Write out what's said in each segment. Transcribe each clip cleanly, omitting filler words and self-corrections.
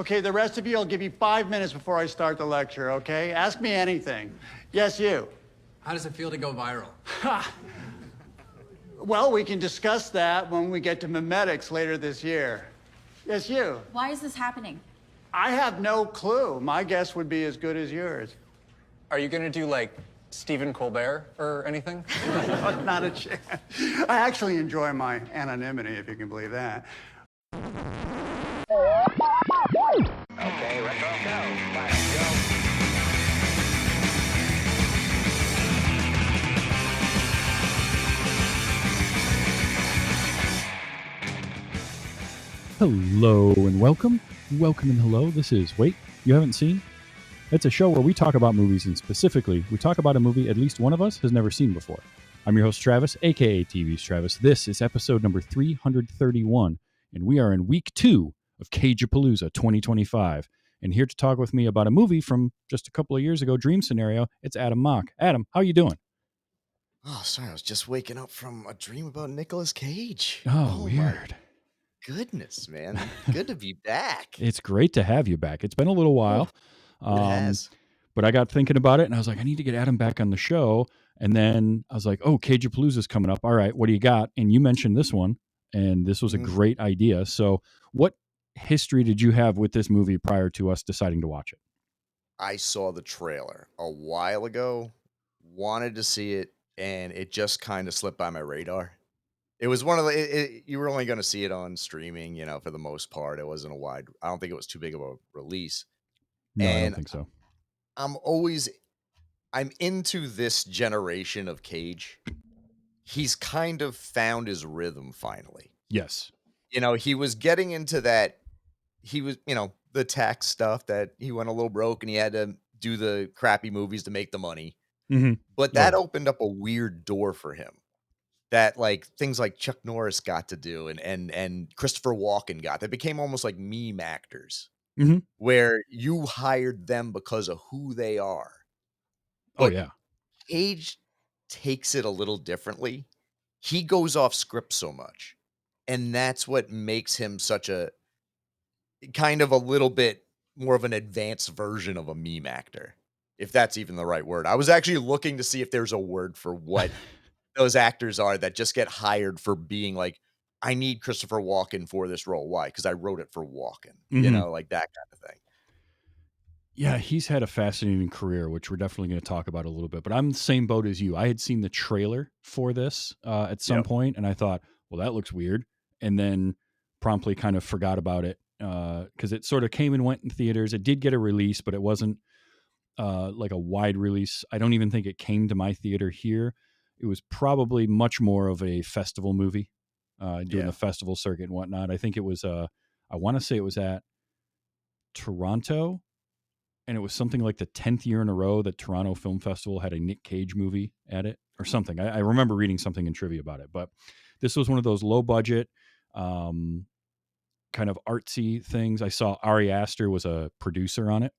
Okay, the rest of you, I'll give you 5 minutes before I start the lecture, okay? Ask me anything. Yes, you. How does it feel to go viral? Well, we can discuss that when we get to memetics later this year. Yes, you. Why is this happening? I have no clue. My guess would be as good as yours. Are you gonna do like Stephen Colbert or anything? Not a chance. I actually enjoy my anonymity, if you can believe that. Okay, retro go. Let's go. Hello and welcome. Welcome and hello. This is Wait, You Haven't Seen? It's a show where we talk about movies, and specifically, we talk about a movie at least one of us has never seen before. I'm your host, Travis, aka TV's Travis. This is episode number 331, and we are in week 2 of Cage-A-Palooza 2025. And here to talk with me about a movie from just a couple of years ago, Dream Scenario, it's Adam Mock. Adam, how you doing? Oh, sorry. I was just waking up from a dream about Nicolas Cage. Oh, weird. My goodness, man. Good to be back. It's great to have you back. It's been a little while. It has. But I got thinking about it, and I was like, I need to get Adam back on the show. And then I was like, oh, Cage-A-Palooza is coming up. All right, what do you got? And you mentioned this one, and this was a great idea. So what history did you have with this movie prior to us deciding to watch it? I saw the trailer a while ago, wanted to see it, and it just kind of slipped by my radar. It was one of the, you were only going to see it on streaming, for the most part. It wasn't I don't think it was too big of a release. No, I And don't think so. I'm into this generation of Cage. He's kind of found his rhythm finally. Yes. He was getting into that. He was, the tax stuff that he went a little broke and he had to do the crappy movies to make the money. Mm-hmm. But that opened up a weird door for him that like things like Chuck Norris got to do and Christopher Walken got that became almost like meme actors where you hired them because of who they are. But Cage takes it a little differently. He goes off script so much. And that's what makes him such a kind of a little bit more of an advanced version of a meme actor, if that's even the right word. I was actually looking to see if there's a word for what those actors are that just get hired for being like, I need Christopher Walken for this role. Why? Because I wrote it for Walken, like that kind of thing. Yeah, he's had a fascinating career, which we're definitely going to talk about a little bit. But I'm the same boat as you. I had seen the trailer for this at some point, and I thought, well, that looks weird. And then promptly kind of forgot about it because it sort of came and went in theaters. It did get a release, but it wasn't like a wide release. I don't even think it came to my theater here. It was probably much more of a festival movie, doing the festival circuit and whatnot. I think it was, I want to say it was at Toronto, and it was something like the 10th year in a row that Toronto Film Festival had a Nick Cage movie at it or something. I remember reading something in trivia about it, but this was one of those low budget, kind of artsy things. I saw Ari Aster was a producer on it.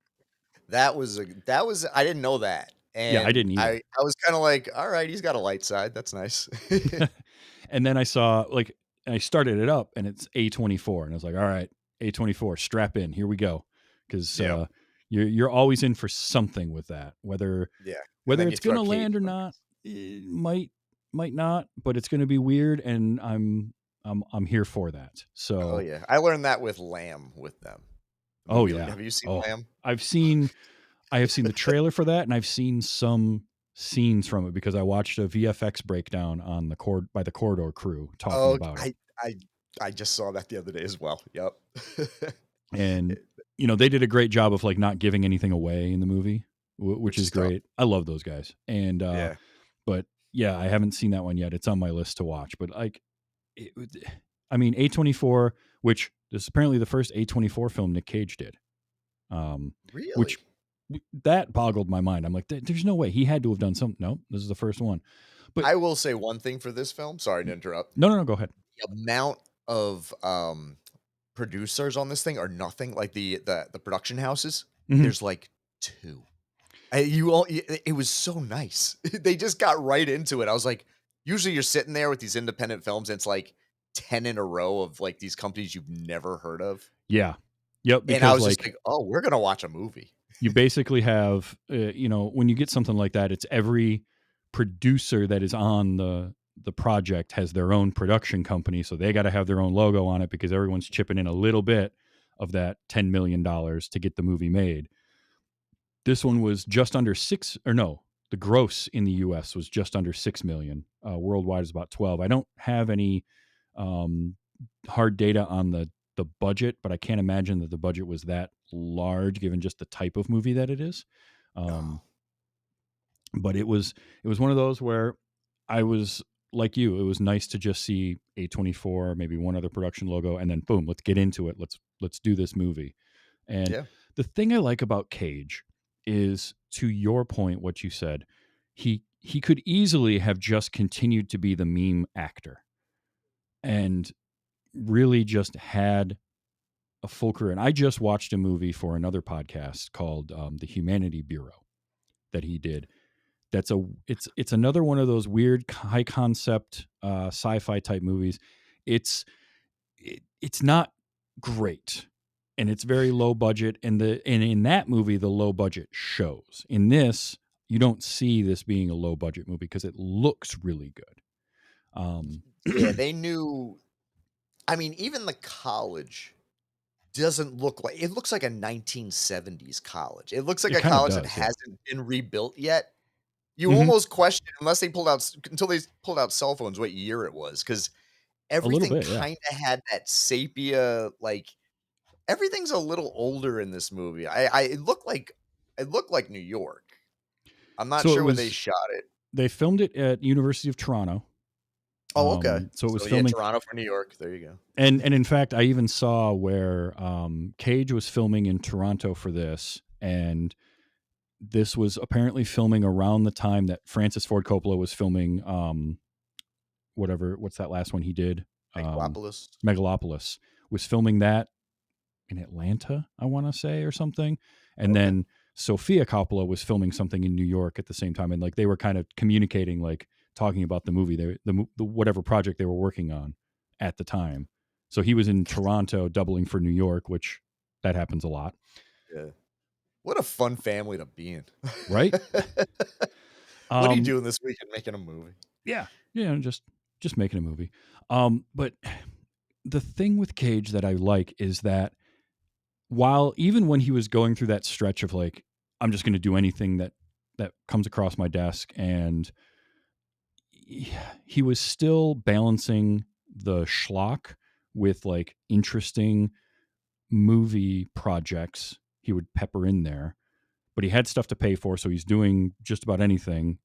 That was I didn't know that. And yeah, I didn't either. I was kind of like, all right, he's got a light side. That's nice. And then I saw I started it up and it's A24 and I was like, all right, A24, strap in, here we go. Cause you're always in for something with that, whether it's going to land or not, it might not, but it's going to be weird. And I'm here for that. So, I learned that with Lamb with them. Have you seen Lamb? I have seen the trailer for that, and I've seen some scenes from it because I watched a VFX breakdown on by the Corridor crew talking about it. I just saw that the other day as well. Yep. And they did a great job of like not giving anything away in the movie, which is great. I love those guys. And but yeah, I haven't seen that one yet. It's on my list to watch. But A24, which this is apparently the first A24 film Nick Cage did. Really? Which that boggled my mind. I'm like, there's no way he had to have done something. No, this is the first one. But I will say one thing for this film. Sorry to interrupt. No, go ahead. The amount of producers on this thing are nothing. Like the production houses, there's like 2. It was so nice. They just got right into it. I was like, usually you're sitting there with these independent films and it's like 10 in a row of like these companies you've never heard of. Yeah. Yep, And I because was just like like, "Oh, we're gonna watch a movie." you basically have, when you get something like that, it's every producer that is on the project has their own production company, so they got to have their own logo on it because everyone's chipping in a little bit of that $10 million to get the movie made. This one was just under six, or no, the gross in the U.S. was just under 6 million. Worldwide is about 12. I don't have any um, hard data on the budget, but I can't imagine that the budget was that large given just the type of movie that it is. Oh, But it was one of those where I was like you. It was nice to just see A24, maybe one other production logo, and then boom, let's get into it. Let's do this movie. And yeah. the thing I like about Cage is, to your point, what you said, he could easily have just continued to be the meme actor and really just had a full career. And I just watched a movie for another podcast called The Humanity Bureau that he did. It's another one of those weird high concept sci-fi type movies. It's not great, and it's very low budget. And in that movie, the low budget shows. In this, you don't see this being a low budget movie because it looks really good. Yeah, they knew. I mean, even the college doesn't look like, it looks like a 1970s college. It looks like It a kind of college that does, yeah. hasn't been rebuilt yet. You Hmm. almost question, unless they pulled out until they pulled out cell phones, what year it was, because A little everything bit, yeah. kind of had that sepia, like everything's a little older in this movie. It looked like New York. I'm not So sure when they shot it. they filmed it at University of Toronto. Oh, okay. So it was So yeah, filming, Toronto for New York. There you go. and in fact, I even saw where Cage was filming in Toronto for this, and this was apparently filming around the time that Francis Ford Coppola was filming what's that last one he did? Megalopolis. Megalopolis, was filming that in Atlanta, I want to say, or something. And Okay. then Sofia Coppola was filming something in New York at the same time, and like they were kind of communicating, like talking about the movie, the whatever project they were working on at the time. So he was in Toronto doubling for New York, which that happens a lot, Yeah. What a fun family to be in. right? What are you Um, doing this weekend? Making a movie? yeah, just making a movie. But the thing with Cage that I like is that while even when he was going through that stretch of like, I'm just going to do anything that comes across my desk, and he was still balancing the schlock with like interesting movie projects he would pepper in there. But he had stuff to pay for, so he's doing just about anything.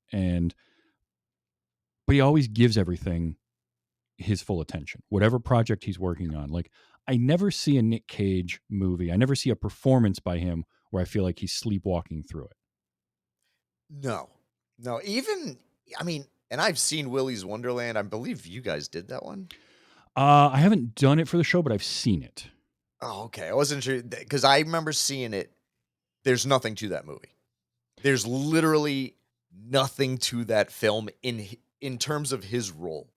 But he always gives everything his full attention, whatever project he's working on. Like, I never see a Nick Cage movie, I never see a performance by him where I feel like he's sleepwalking through it. No, no. Even, I mean, and I've seen Willy's Wonderland. I believe you guys did that one. I haven't done it for the show, but I've seen it. Oh, okay. I wasn't sure because I remember seeing it. There's nothing to that movie. There's literally nothing to that film in terms of his role.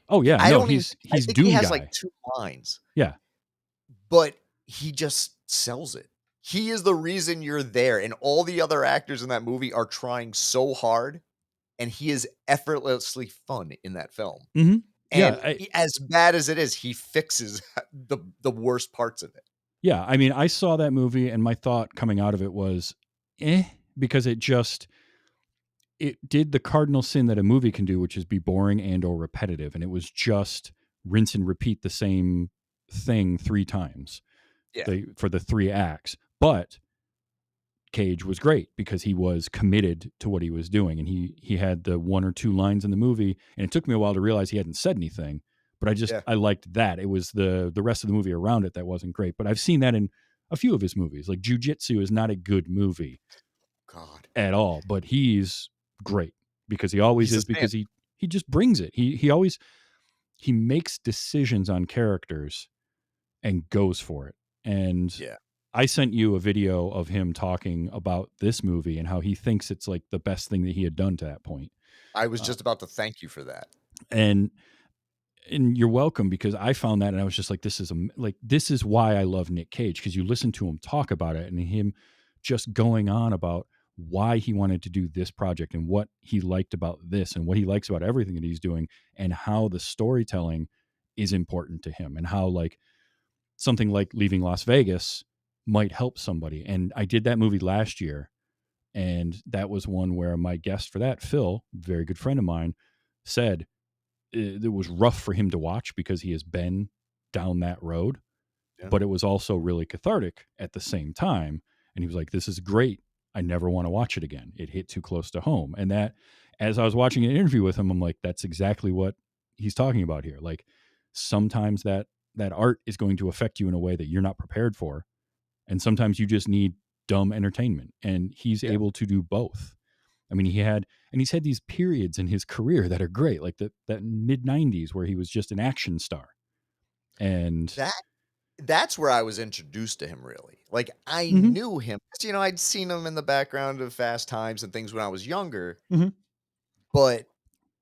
Oh yeah, I no, don't even. I he's think he Doom has guy. like 2 lines, Yeah, but he just sells it. He is the reason you're there, and all the other actors in that movie are trying so hard, and he is effortlessly fun in that film. hmm yeah, And as bad as it is, he fixes the worst parts of it. yeah. I mean, I saw that movie, and my thought coming out of it was, because it did the cardinal sin that a movie can do, which is be boring and or repetitive, and it was just rinse and repeat the same thing 3 times Yeah. for the 3 acts. But Cage was great because he was committed to what he was doing, and he had the 1 or 2 lines in the movie, and it took me a while to realize he hadn't said anything. But Yeah. I liked that. It was the rest of the movie around it that wasn't great. But I've seen that in a few of his movies. Like Jiu-Jitsu is not a good movie God. at all, but he's great because he always He's a is, stamp. because he just brings it. He makes decisions on characters and goes for it. And Yeah. I sent you a video of him talking about this movie and how he thinks it's like the best thing that he had done to that point. I was just about to thank you for that. And And you're welcome, because I found that and I was just like, this is why I love Nick Cage, because you listen to him talk about it and him just going on about why he wanted to do this project and what he liked about this and what he likes about everything that he's doing, and how the storytelling is important to him, and how like something like Leaving Las Vegas might help somebody. And I did that movie last year, and that was one where my guest for that, Phil, very good friend of mine, said it was rough for him to watch because he has been down that road, Yeah. but it was also really cathartic at the same time. And he was like, this is great. I never want to watch it again. It hit too close to home. And that, as I was watching an interview with him, I'm like, that's exactly what he's talking about here. Like, sometimes that art is going to affect you in a way that you're not prepared for. And sometimes you just need dumb entertainment. And he's able to do both. I mean, he's had these periods in his career that are great, like that mid 90s where he was just an action star. And That's where I was introduced to him, really. Like, I Mhm. knew him 'cause, I'd seen him in the background of Fast Times and things when I was younger, Mhm. but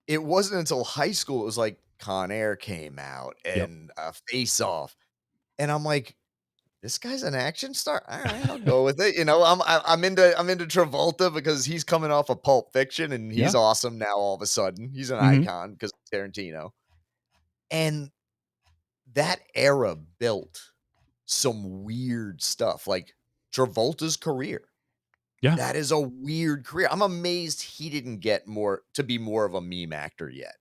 it wasn't until high school, it was like Con Air came out Yep. and, Face Off, and I'm like, "This guy's an action star? Alright, I'll go with it," I'm into Travolta because he's coming off of Pulp Fiction, and he's Yeah. awesome now all of a sudden. He's an Mhm. icon because of Tarantino, and that era built some weird stuff, like Travolta's career. Yeah. That is a weird career. I'm amazed he didn't get more to be more of a meme actor yet,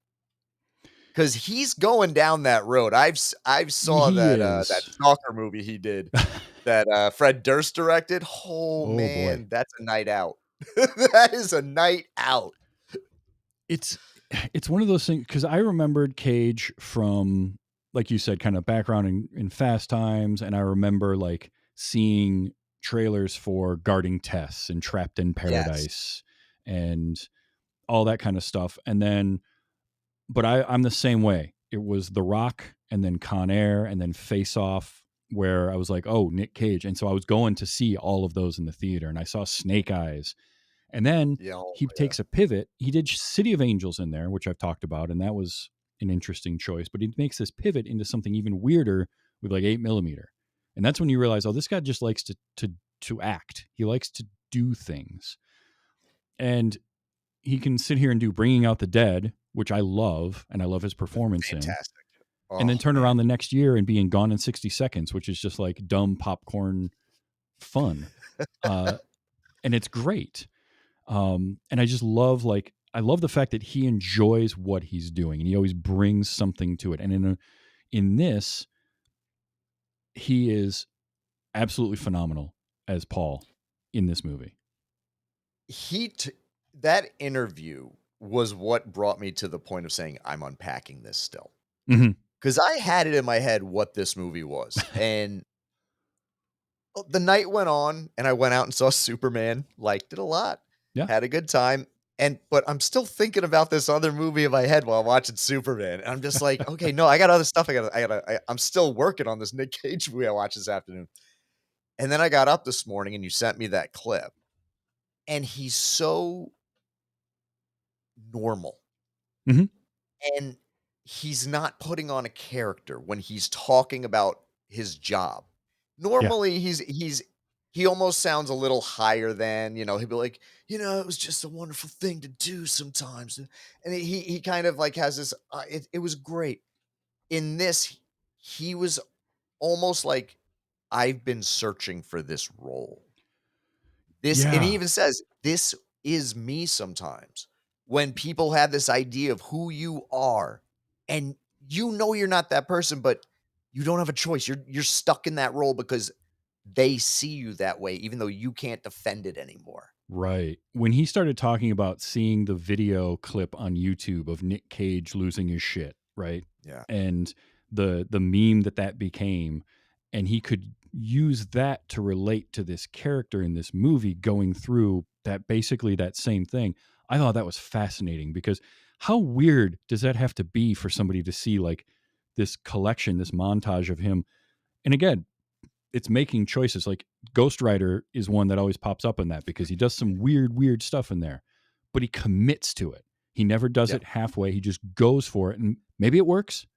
because he's going down that road. I've saw He that is. soccer movie he did that, Fred Durst directed. Oh, Oh boy. man, that's a night out. That is a night out. It's it's one of those things, because I remembered Cage from, like you said, kind of background in Fast Times, and I remember like seeing trailers for Guarding Tess and Trapped in Yes. Paradise and all that kind of stuff. And then, but I'm the same way. It was The Rock, and then Con Air, and then Face Off, where I was like, oh, Nick Cage. And so I was going to see all of those in the theater, and I saw Snake Eyes. And then Yeah, oh, he yeah. takes a pivot. He did City of Angels in there, which I've talked about, and that was an interesting choice. But he makes this pivot into something even weirder with like 8mm. And that's when you realize, oh, this guy just likes to act. He likes to do things. And he can sit here and do Bringing Out the Dead, which I love, and I love his performance in, Fantastic. and then Oh, turn man. around the next year and be in Gone in 60 Seconds, which is just like dumb popcorn fun. And it's great. And I just love, like, I love the fact that he enjoys what he's doing and he always brings something to it. And in this, he is absolutely phenomenal as Paul in this movie. He t That interview was what brought me to the point of saying, "I'm unpacking this still." Mhm. 'Cause I had it in my head what this movie was, and the night went on, and I went out and saw Superman, liked it a lot, Yeah. had a good time, but I'm still thinking about this other movie in my head while watching Superman, and I'm just like, "Okay, no, I got other stuff I'm still working on this Nick Cage movie I watched this afternoon." And then I got up this morning, and you sent me that clip, and he's so normal. Mhm. And he's not putting on a character when he's talking about his job. Yeah. Normally, he almost sounds a little higher than, he'd be like, "It was just a wonderful thing to do sometimes." And he kind of like has this, it was great. In this, he was almost like, "I've been searching for this role." And he Yeah. even says, "This is me sometimes." When people have this idea of who you are, and you're not that person, but you don't have a choice. You're stuck in that role because they see you that way, even though you can't defend it anymore. Right. When he started talking about seeing the video clip on YouTube of Nick Cage losing his shit, right? Yeah. And the meme that became, and he could use that to relate to this character in this movie going through that, basically that same thing. I thought that was fascinating, because how weird does that have to be for somebody to see like this collection, this montage of him? And again, it's making choices. Like Ghost Rider is one that always pops up in that, because he does some weird stuff in there, but he commits to it. He never does Yeah. it halfway. He just goes for it, and maybe it works,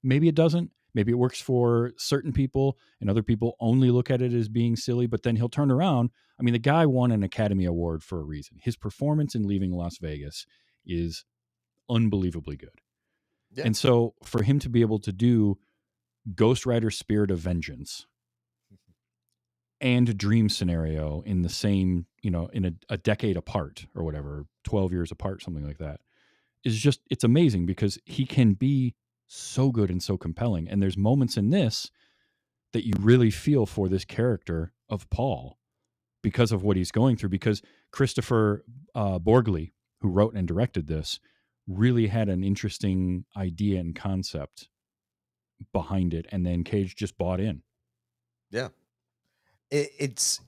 Maybe it doesn't. Maybe it works for certain people and other people only look at it as being silly, but then he'll turn around. I mean, the guy won an Academy Award for a reason. His performance in Leaving Las Vegas is unbelievably good. Yeah. And so for him to be able to do Ghost Rider Spirit of Vengeance and Dream Scenario in the same, in a decade apart or whatever, 12 years apart, something like that, is just, it's amazing because he can be so good and so compelling. And there's moments in this that you really feel for this character of Paul because of what he's going through, because Christopher Borgli, who wrote and directed this, really had an interesting idea and concept behind it. And then Cage just bought in. Yeah. It's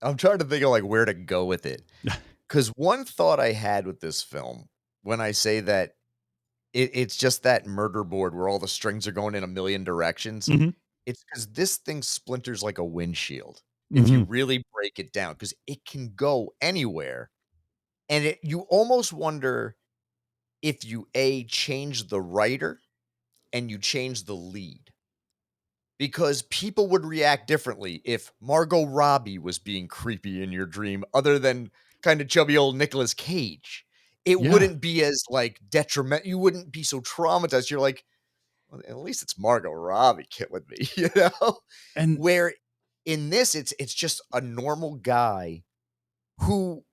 I'm trying to think of like where to go with it. Because one thought I had with this film, when I say that it's just that murder board where all the strings are going in a million directions, Mm-hmm. it's because this thing splinters like a windshield. If you Mm-hmm. really break it down, because it can go anywhere. And you almost wonder if you change the writer and you change the lead. Because people would react differently if Margot Robbie was being creepy in your dream, other than kind of chubby old Nicolas Cage. It Yeah. wouldn't be as like detrimental. You wouldn't be so traumatized. You're like, well, at least it's Margot Robbie killing me, you know? And Where in this, it's just a normal guy who,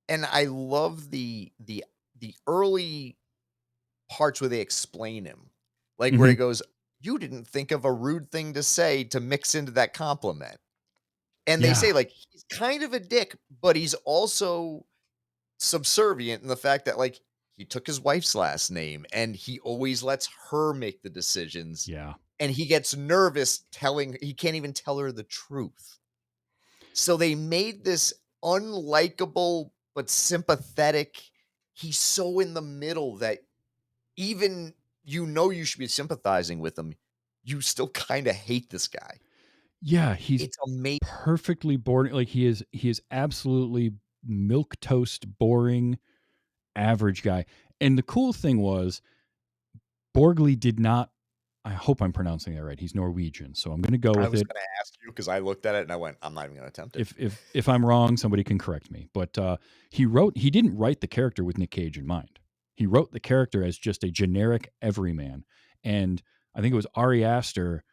and I love the early parts where they explain him, like where mm-hmm. he goes, "You didn't think of a rude thing to say to mix into that compliment." And they Yeah. say like he's kind of a dick, but he's also subservient in the fact that like he took his wife's last name and he always lets her make the decisions. Yeah. And he gets nervous he can't even tell her the truth. So they made this unlikable but sympathetic. He's so in the middle that even you should be sympathizing with him, you still kind of hate this guy. Yeah. He's It's amazing. perfectly boring. Like he is absolutely milk toast boring average guy. And the cool thing was Borgli did not, I hope I'm pronouncing that right. He's Norwegian, so I'm going to go I with was it. going to ask you because I looked at it and I went, I'm not even going to attempt it. If I'm wrong, somebody can correct me. But he didn't write the character with Nick Cage in mind. He wrote the character as just a generic everyman. And I think it was Ari Aster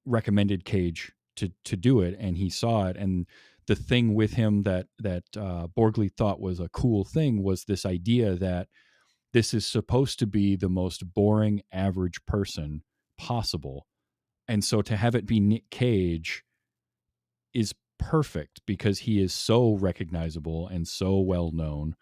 recommended Cage to do it, and he saw it. And the thing with him that Borgli thought was a cool thing was this idea that this is supposed to be the most boring average person possible. And so to have it be Nick Cage is perfect because he is so recognizable and so well known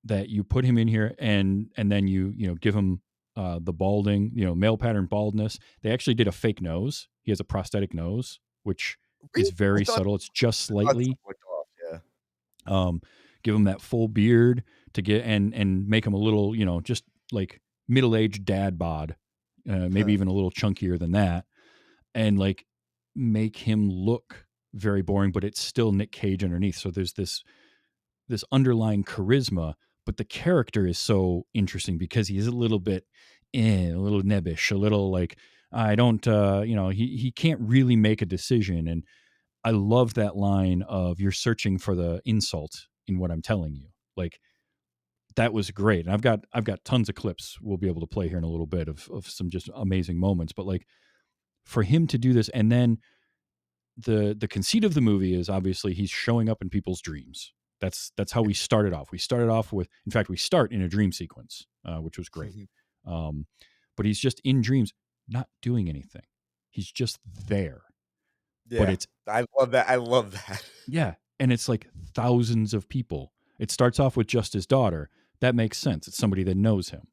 that you put him in here and then you give him the balding, male pattern baldness. They actually did a fake nose. He has a prosthetic nose, which is Really? very subtle. It's just I thought slightly. something looked off. Yeah. Give him that full beard to get and make him a little, just like middle-aged dad bod, maybe even a little chunkier than that, and like make him look very boring, but it's still Nick Cage underneath. So there's this underlying charisma, but the character is so interesting because he is a little bit, a little nebbish, a little like I don't, he can't really make a decision. And I love that line of "You're searching for the insult in what I'm telling you." Like that was great. And I've got tons of clips we'll be able to play here in a little bit of some just amazing moments. But like for him to do this, and then the conceit of the movie is obviously he's showing up in people's dreams. That's how we started off. We started off with, in fact, we start in a dream sequence, which was great. Um, but he's just in dreams, not doing anything. He's just there. But Yeah. it's I love that. I love that. Yeah, and it's like thousands of people. It starts off with just his daughter. That makes sense. It's somebody that knows him.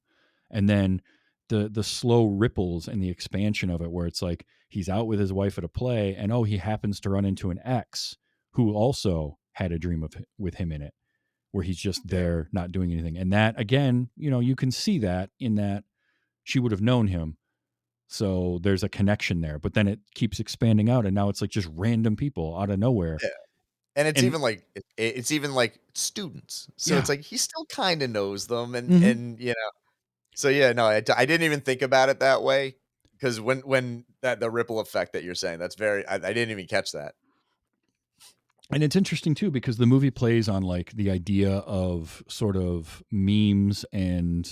And then the slow ripples and the expansion of it where it's like he's out with his wife at a play and he happens to run into an ex who also had a dream with him in it where he's just there not doing anything. And that again, you can see that in that she would have known him. So there's a connection there, but then it keeps expanding out and now it's like just random people out of nowhere. Yeah. And it's And even like it's even like students. So yeah. it's like he still kind of knows them Mhm. and So yeah, no, I didn't even think about it that way because when that the ripple effect that you're saying, that's very I didn't even catch that. And it's interesting too because the movie plays on like the idea of sort of memes and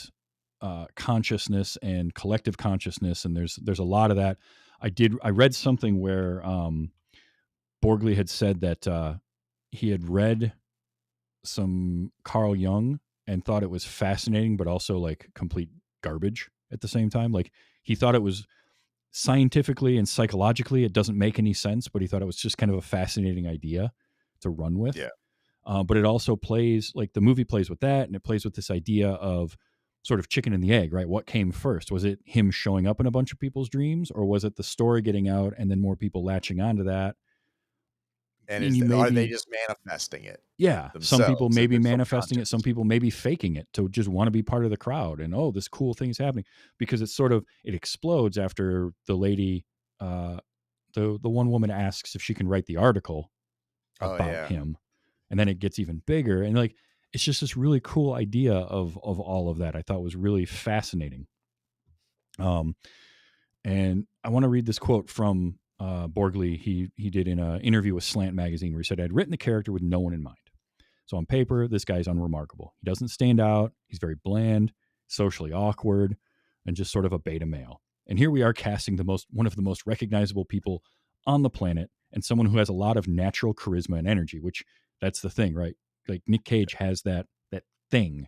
consciousness and collective consciousness, and there's a lot of that. I read something where Borgley had said that he had read some Carl Jung and thought it was fascinating, but also like complete garbage at the same time. Like he thought it was scientifically and psychologically, it doesn't make any sense, but he thought it was just kind of a fascinating idea to run with. Yeah. But it also plays like the movie plays with that, and it plays with this idea of sort of chicken and the egg, right? What came first? Was it him showing up in a bunch of people's dreams, or was it the story getting out and then more people latching onto that? And And you are they maybe, just manifesting it yeah, some people themselves may in be their manifesting it, some subconscious? people may be faking it to just want to be part of the crowd, and oh, this cool thing is happening because it's sort of it explodes after the lady, uh, the one woman asks if she can write the article Oh about yeah. him, and then it gets even bigger, and like it's just this really cool idea of all of that. I thought was really fascinating. Um, and I want to read this quote from Borgley. He did in an interview with Slant magazine where he said, "I'd written the character with no one in mind. So on paper, this guy's unremarkable. He doesn't stand out. He's very bland, socially awkward, and just sort of a beta male. And here we are casting one of the most recognizable people on the planet, and someone who has a lot of natural charisma and energy, which that's the thing, right? Like Nick Cage has that thing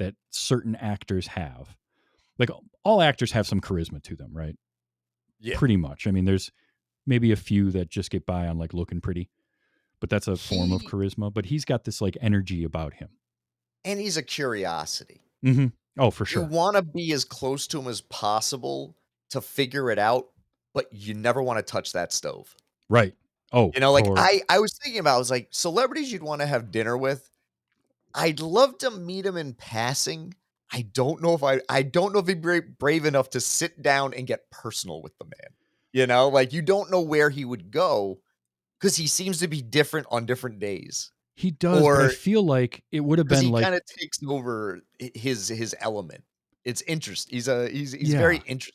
that certain actors have. Like all actors have some charisma to them, right? Yeah. Pretty much. I mean, there's maybe a few that just get by on like looking pretty, but that's a form of He charisma. But he's got this like energy about him. and he's a curiosity. Mm-hmm. Oh, for You sure. want to be as close to him as possible to figure it out, but you never want to touch that stove. Right. Oh, Like or I was thinking about, I was like, celebrities you'd want to have dinner with. I'd love to meet him in passing. I don't know if he'd be brave enough to sit down and get personal with the man. Like you don't know where he would go because he seems to be different on different days. he does, but I Or feel like it would have because been he like, kind of takes over his element. It's interesting. He's very yeah. interesting.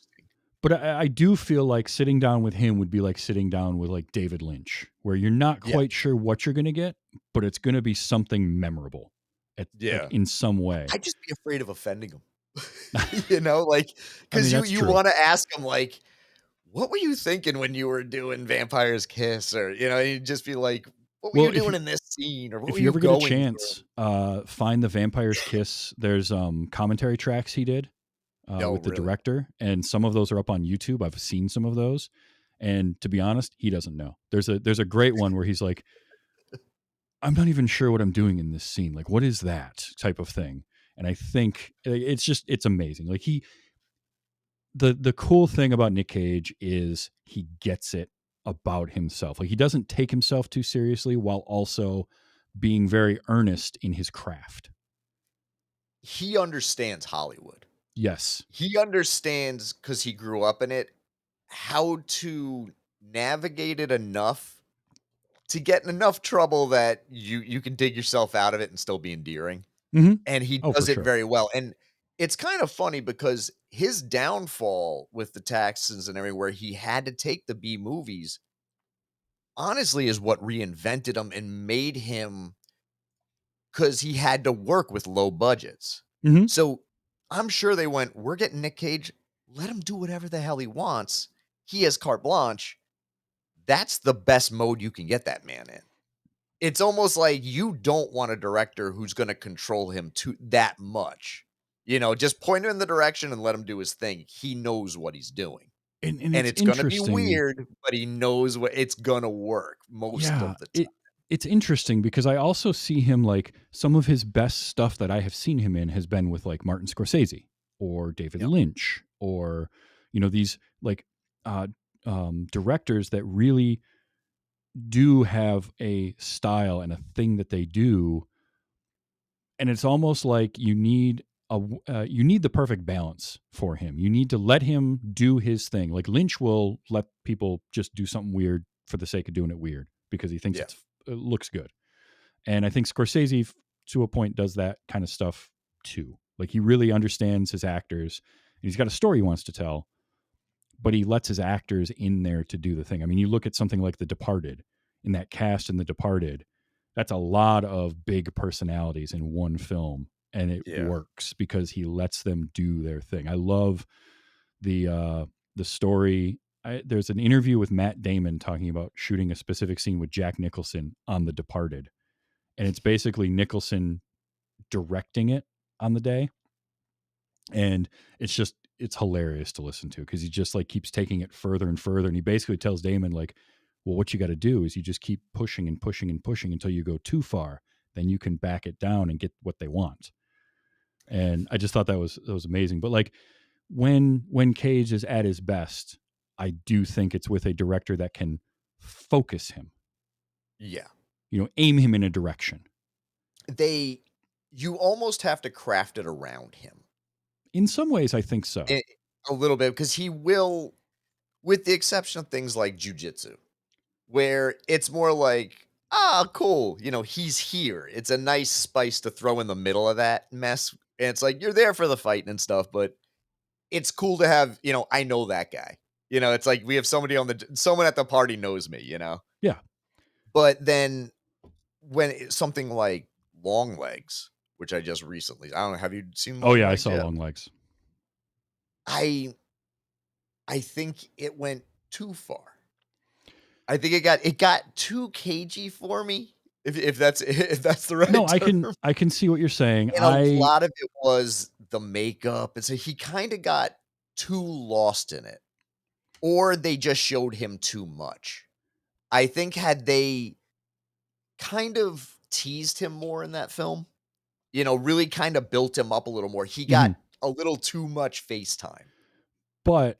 But I do feel like sitting down with him would be like sitting down with like David Lynch, where you're not Yeah. quite sure what you're going to get, but it's going to be something memorable, like Yeah. in some way. I'd just be afraid of offending him. I mean, Because that's you true. want to ask him, like, what were you thinking when you were doing Vampire's Kiss? Or, you'd just be like, what were Well, you doing in this scene? Or what were if you you ever get a going chance, find the Vampire's Kiss. There's commentary tracks he did through? No, with the really. director, and some of those are up on YouTube. I've seen some of those, and to be honest, he doesn't know. There's a great one where he's like, I'm not even sure what I'm doing in this scene. Like, what is that type of thing? And I think it's amazing. Like the cool thing about Nick Cage is he gets it about himself. Like he doesn't take himself too seriously while also being very earnest in his craft. He understands Hollywood. Yes. He understands, because he grew up in it, how to navigate it enough to get in enough trouble that you can dig yourself out of it and still be endearing. Mm-hmm. And he Oh, for does it sure. very well. And it's kind of funny because his downfall with the Texans and everywhere, he had to take the B movies, honestly, is what reinvented him and made him, because he had to work with low budgets. Mm-hmm. So I'm sure they went, we're getting Nick Cage, let him do whatever the hell he wants. He has carte blanche. That's the best mode you can get that man in. It's almost like you don't want a director who's going to control him to that much. Just point him in the direction and let him do his thing. He knows what he's doing. And And it's it's going to be interesting. weird, but he knows what it's going to work most Yeah. of the time. It's interesting because I also see him like some of his best stuff that I have seen him in has been with like Martin Scorsese or David Yep. Lynch or, these like directors that really do have a style and a thing that they do, and it's almost like you need the perfect balance for him. You need to let him do his thing. Like Lynch will let people just do something weird for the sake of doing it weird because he thinks Yeah. it looks good, and I think Scorsese to a point does that kind of stuff too. Like he really understands his actors, and he's got a story he wants to tell, but he lets his actors in there to do the thing. I mean, you look at something like The Departed, in that cast in The Departed, that's a lot of big personalities in one film, and it Yeah. works because he lets them do their thing. I love the story. There's an interview with Matt Damon talking about shooting a specific scene with Jack Nicholson on The Departed, and it's basically Nicholson directing it on the day, and it's hilarious to listen to because he just like keeps taking it further and further, and he basically tells Damon like, well, what you got to do is you just keep pushing and pushing and pushing until you go too far, then you can back it down and get what they want. And I just thought that was amazing. But like when Cage is at his best, I do think it's with a director that can focus him, Yeah. Aim him in a direction. You almost have to craft it around him. In some ways, I think so. A little bit, because he will, with the exception of things like jujitsu, where it's more like, cool, he's here. It's a nice spice to throw in the middle of that mess. And it's like, you're there for the fight and stuff, but it's cool to have, I know that guy. It's like we have someone at the party knows me, Yeah. But then when something like Long Legs, which I just recently, I don't know, have you seen Long Oh yeah, Legs I saw yet? Long Legs. I think it went too far. I think it got too cagey for me. If that's the right No, term. I can see what you're saying. And a lot of it was the makeup, and so he kind of got too lost in it, or they just showed him too much. I think had they kind of teased him more in that film, really kind of built him up a little more, he got a little too much face time. But,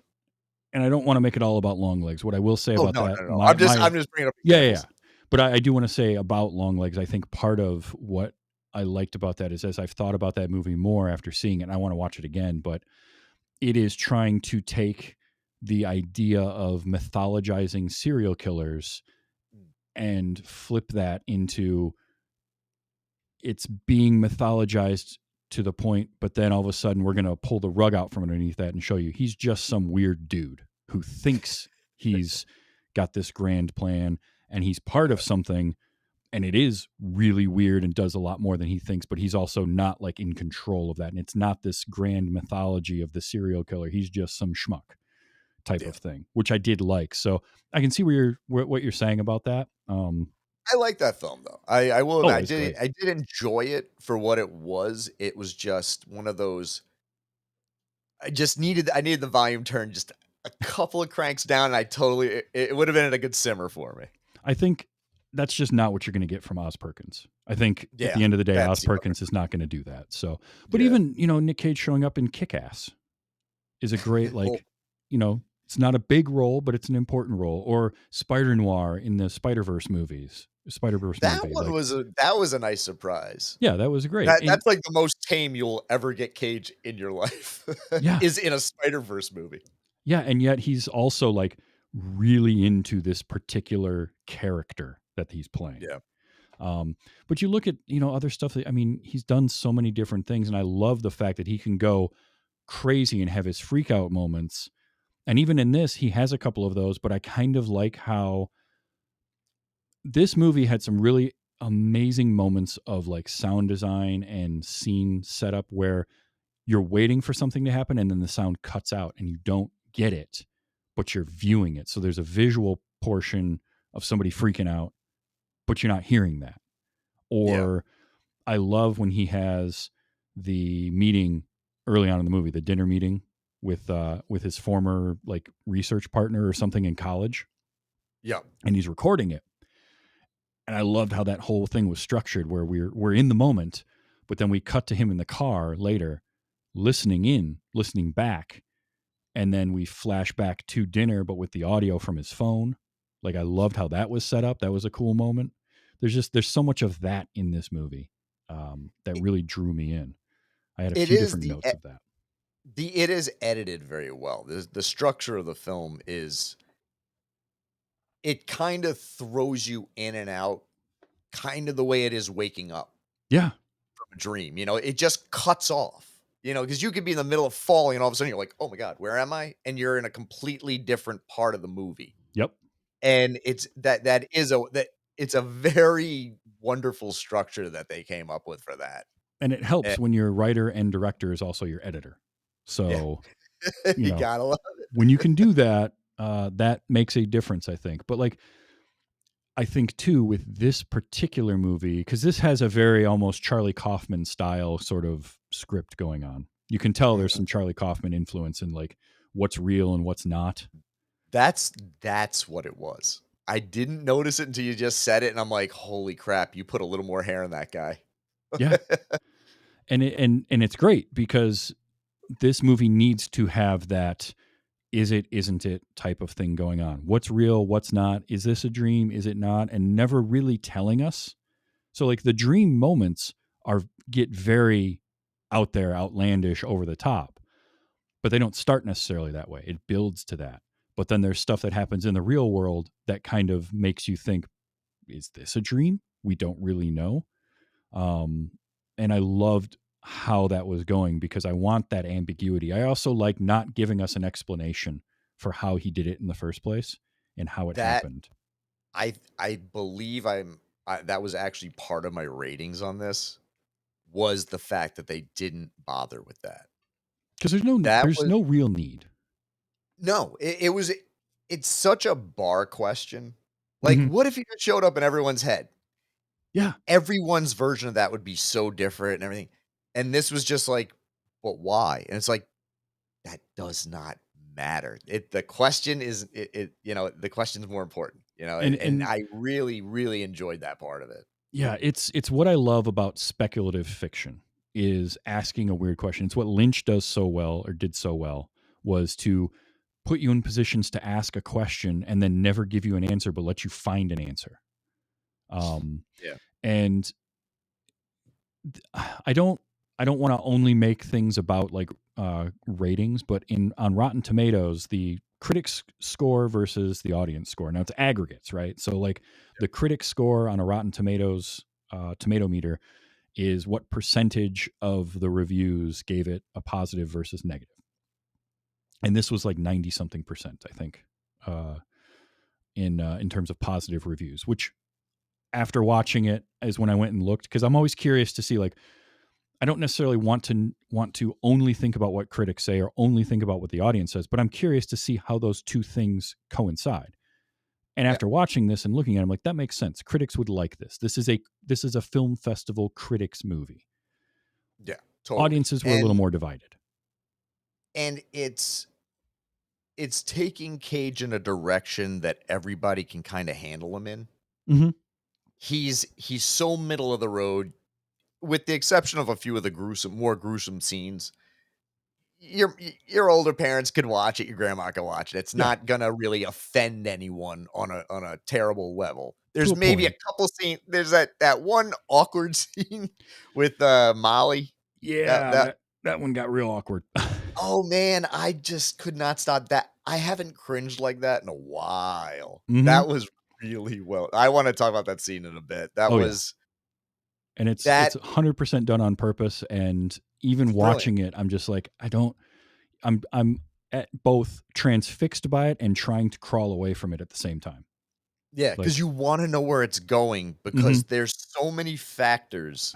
and I don't want to make it all about Long Legs. What I will say about that, No. I'm just bringing up examples. yeah. But I do want to say about Long Legs, I think part of what I liked about that is as I've thought about that movie more after seeing it, and I want to watch it again, but it is trying to take the idea of mythologizing serial killers and flip that into it's being mythologized to the point, but then all of a sudden we're going to pull the rug out from underneath that and show you he's just some weird dude who thinks he's got this grand plan and he's part of something, and it is really weird and does a lot more than he thinks, but he's also not like in control of that. And it's not this grand mythology of the serial killer. He's just some schmuck type of thing, which I did like. So I can see what you're saying about that. I like that film though. I will admit, great. I did enjoy it for what it was. It was just one of those. I needed the volume turned just a couple of cranks down, and it would have been at a good simmer for me. I think that's just not what you're going to get from Oz Perkins. I think at the end of the day, Oz Perkins is not going to do that. So, but even, Nick Cage showing up in Kick-Ass is a great, it's not a big role, but it's an important role. Or Spider-Noir in the Spider-Verse movies. That was a nice surprise. Yeah, that was great. That's like the most tame you'll ever get Cage in your life. Yeah. Is in a Spider-Verse movie. Yeah, and yet he's also like really into this particular character that he's playing. Yeah. But you look at, other stuff he's done so many different things, and I love the fact that he can go crazy and have his freak out moments. And even in this, he has a couple of those, but I kind of like how this movie had some really amazing moments of like sound design and scene setup where you're waiting for something to happen and then the sound cuts out and you don't get it, but you're viewing it. So there's a visual portion of somebody freaking out, but you're not hearing that. Or I love when he has the meeting early on in the movie, the dinner meeting with his former like research partner or something in college. Yeah. And he's recording it. And I loved how that whole thing was structured where we're in the moment, but then we cut to him in the car later, listening back, and then we flash back to dinner, but with the audio from his phone. Like I loved how that was set up. That was a cool moment. There's so much of that in this movie that really drew me in. I had a few different notes of that. It is edited very well. The structure of the film is, it kind of throws you in and out, kind of the way it is waking up. Yeah. From a dream. It just cuts off. because you could be in the middle of falling and all of a sudden you're like, oh my God, where am I? And you're in a completely different part of the movie. Yep. And it's a very wonderful structure that they came up with for that. And it Eh, helps when your writer and director is also your editor. yeah. So, you You know, gotta love it. when you can do that, that makes a difference, I think. But like, I think too with this particular movie, because this has a very almost Charlie Kaufman style sort of script going on. You can tell there's Mhm. some Charlie Kaufman influence in like what's real and what's not. That's what it was. I didn't notice it until you just said it, and I'm like, holy crap, you put a little more hair in that guy. Yeah. And it's great because this movie needs to have that is it, isn't it type of thing going on. What's real, what's not? Is this a dream? Is it not? And never really telling us. So like the dream moments get very out there, outlandish, over the top, but they don't start necessarily that way. It builds to that. But then there's stuff that happens in the real world that kind of makes you think, is this a dream? We don't really know. And I loved how that was going because I want that ambiguity. I also like not giving us an explanation for how he did it in the first place and how it That happened. I believe that was actually part of my ratings on this, was the fact that they didn't bother with that. Because That there's was no real need. No, it's such a bar question. Like, Mhm. what if he just showed up in everyone's head? Yeah. Everyone's version of that would be so different and everything. And this was just like, but why? And it's like, that does not matter. The question is the question's more important, and And I really, really enjoyed that part of it. yeah, it's what I love about speculative fiction is asking a weird question. It's what Lynch does so well or did so well was to put you in positions to ask a question and then never give you an answer but let you find an answer. Yeah. And I don't want to only make things about like ratings, but on Rotten Tomatoes, the critics score versus the audience score. Now it's aggregates, right? So like the critic score on a Rotten Tomatoes tomato meter is what percentage of the reviews gave it a positive versus negative. And this was like 90 something percent, I think, uh, in terms of positive reviews, which after watching it is when I went and looked because I'm always curious to see like I don't necessarily want to only think about what critics say or only think about what the audience says, but I'm curious to see how those two things coincide. And Yeah. after watching this and looking at it, I'm like, that makes sense. Critics would like this. This is a film festival critics movie. Yeah, totally. Audiences were a little And more divided. it's taking Cage in a direction that everybody can kind of handle him in. Mm-hmm. He's so middle of the road, with the exception of a few of the more gruesome scenes. Your older parents could watch it, your grandma could watch it. It's Yeah, not gonna really offend anyone on a terrible level. to There's a maybe a point. couple scenes. There's that one awkward scene with Molly. That Yeah, that that one got real awkward. Oh man, I just could not stop that. I haven't cringed like that in a while. Mm-hmm. That was really well. I want to talk about that scene in a bit. That Oh yeah, was and it's 100% done on purpose. And even it's brilliant. watching it, I'm just like, I'm at both transfixed by it and trying to crawl away from it at the same time. Yeah, Like, because you want to know where it's going mm-hmm, because there's so many factors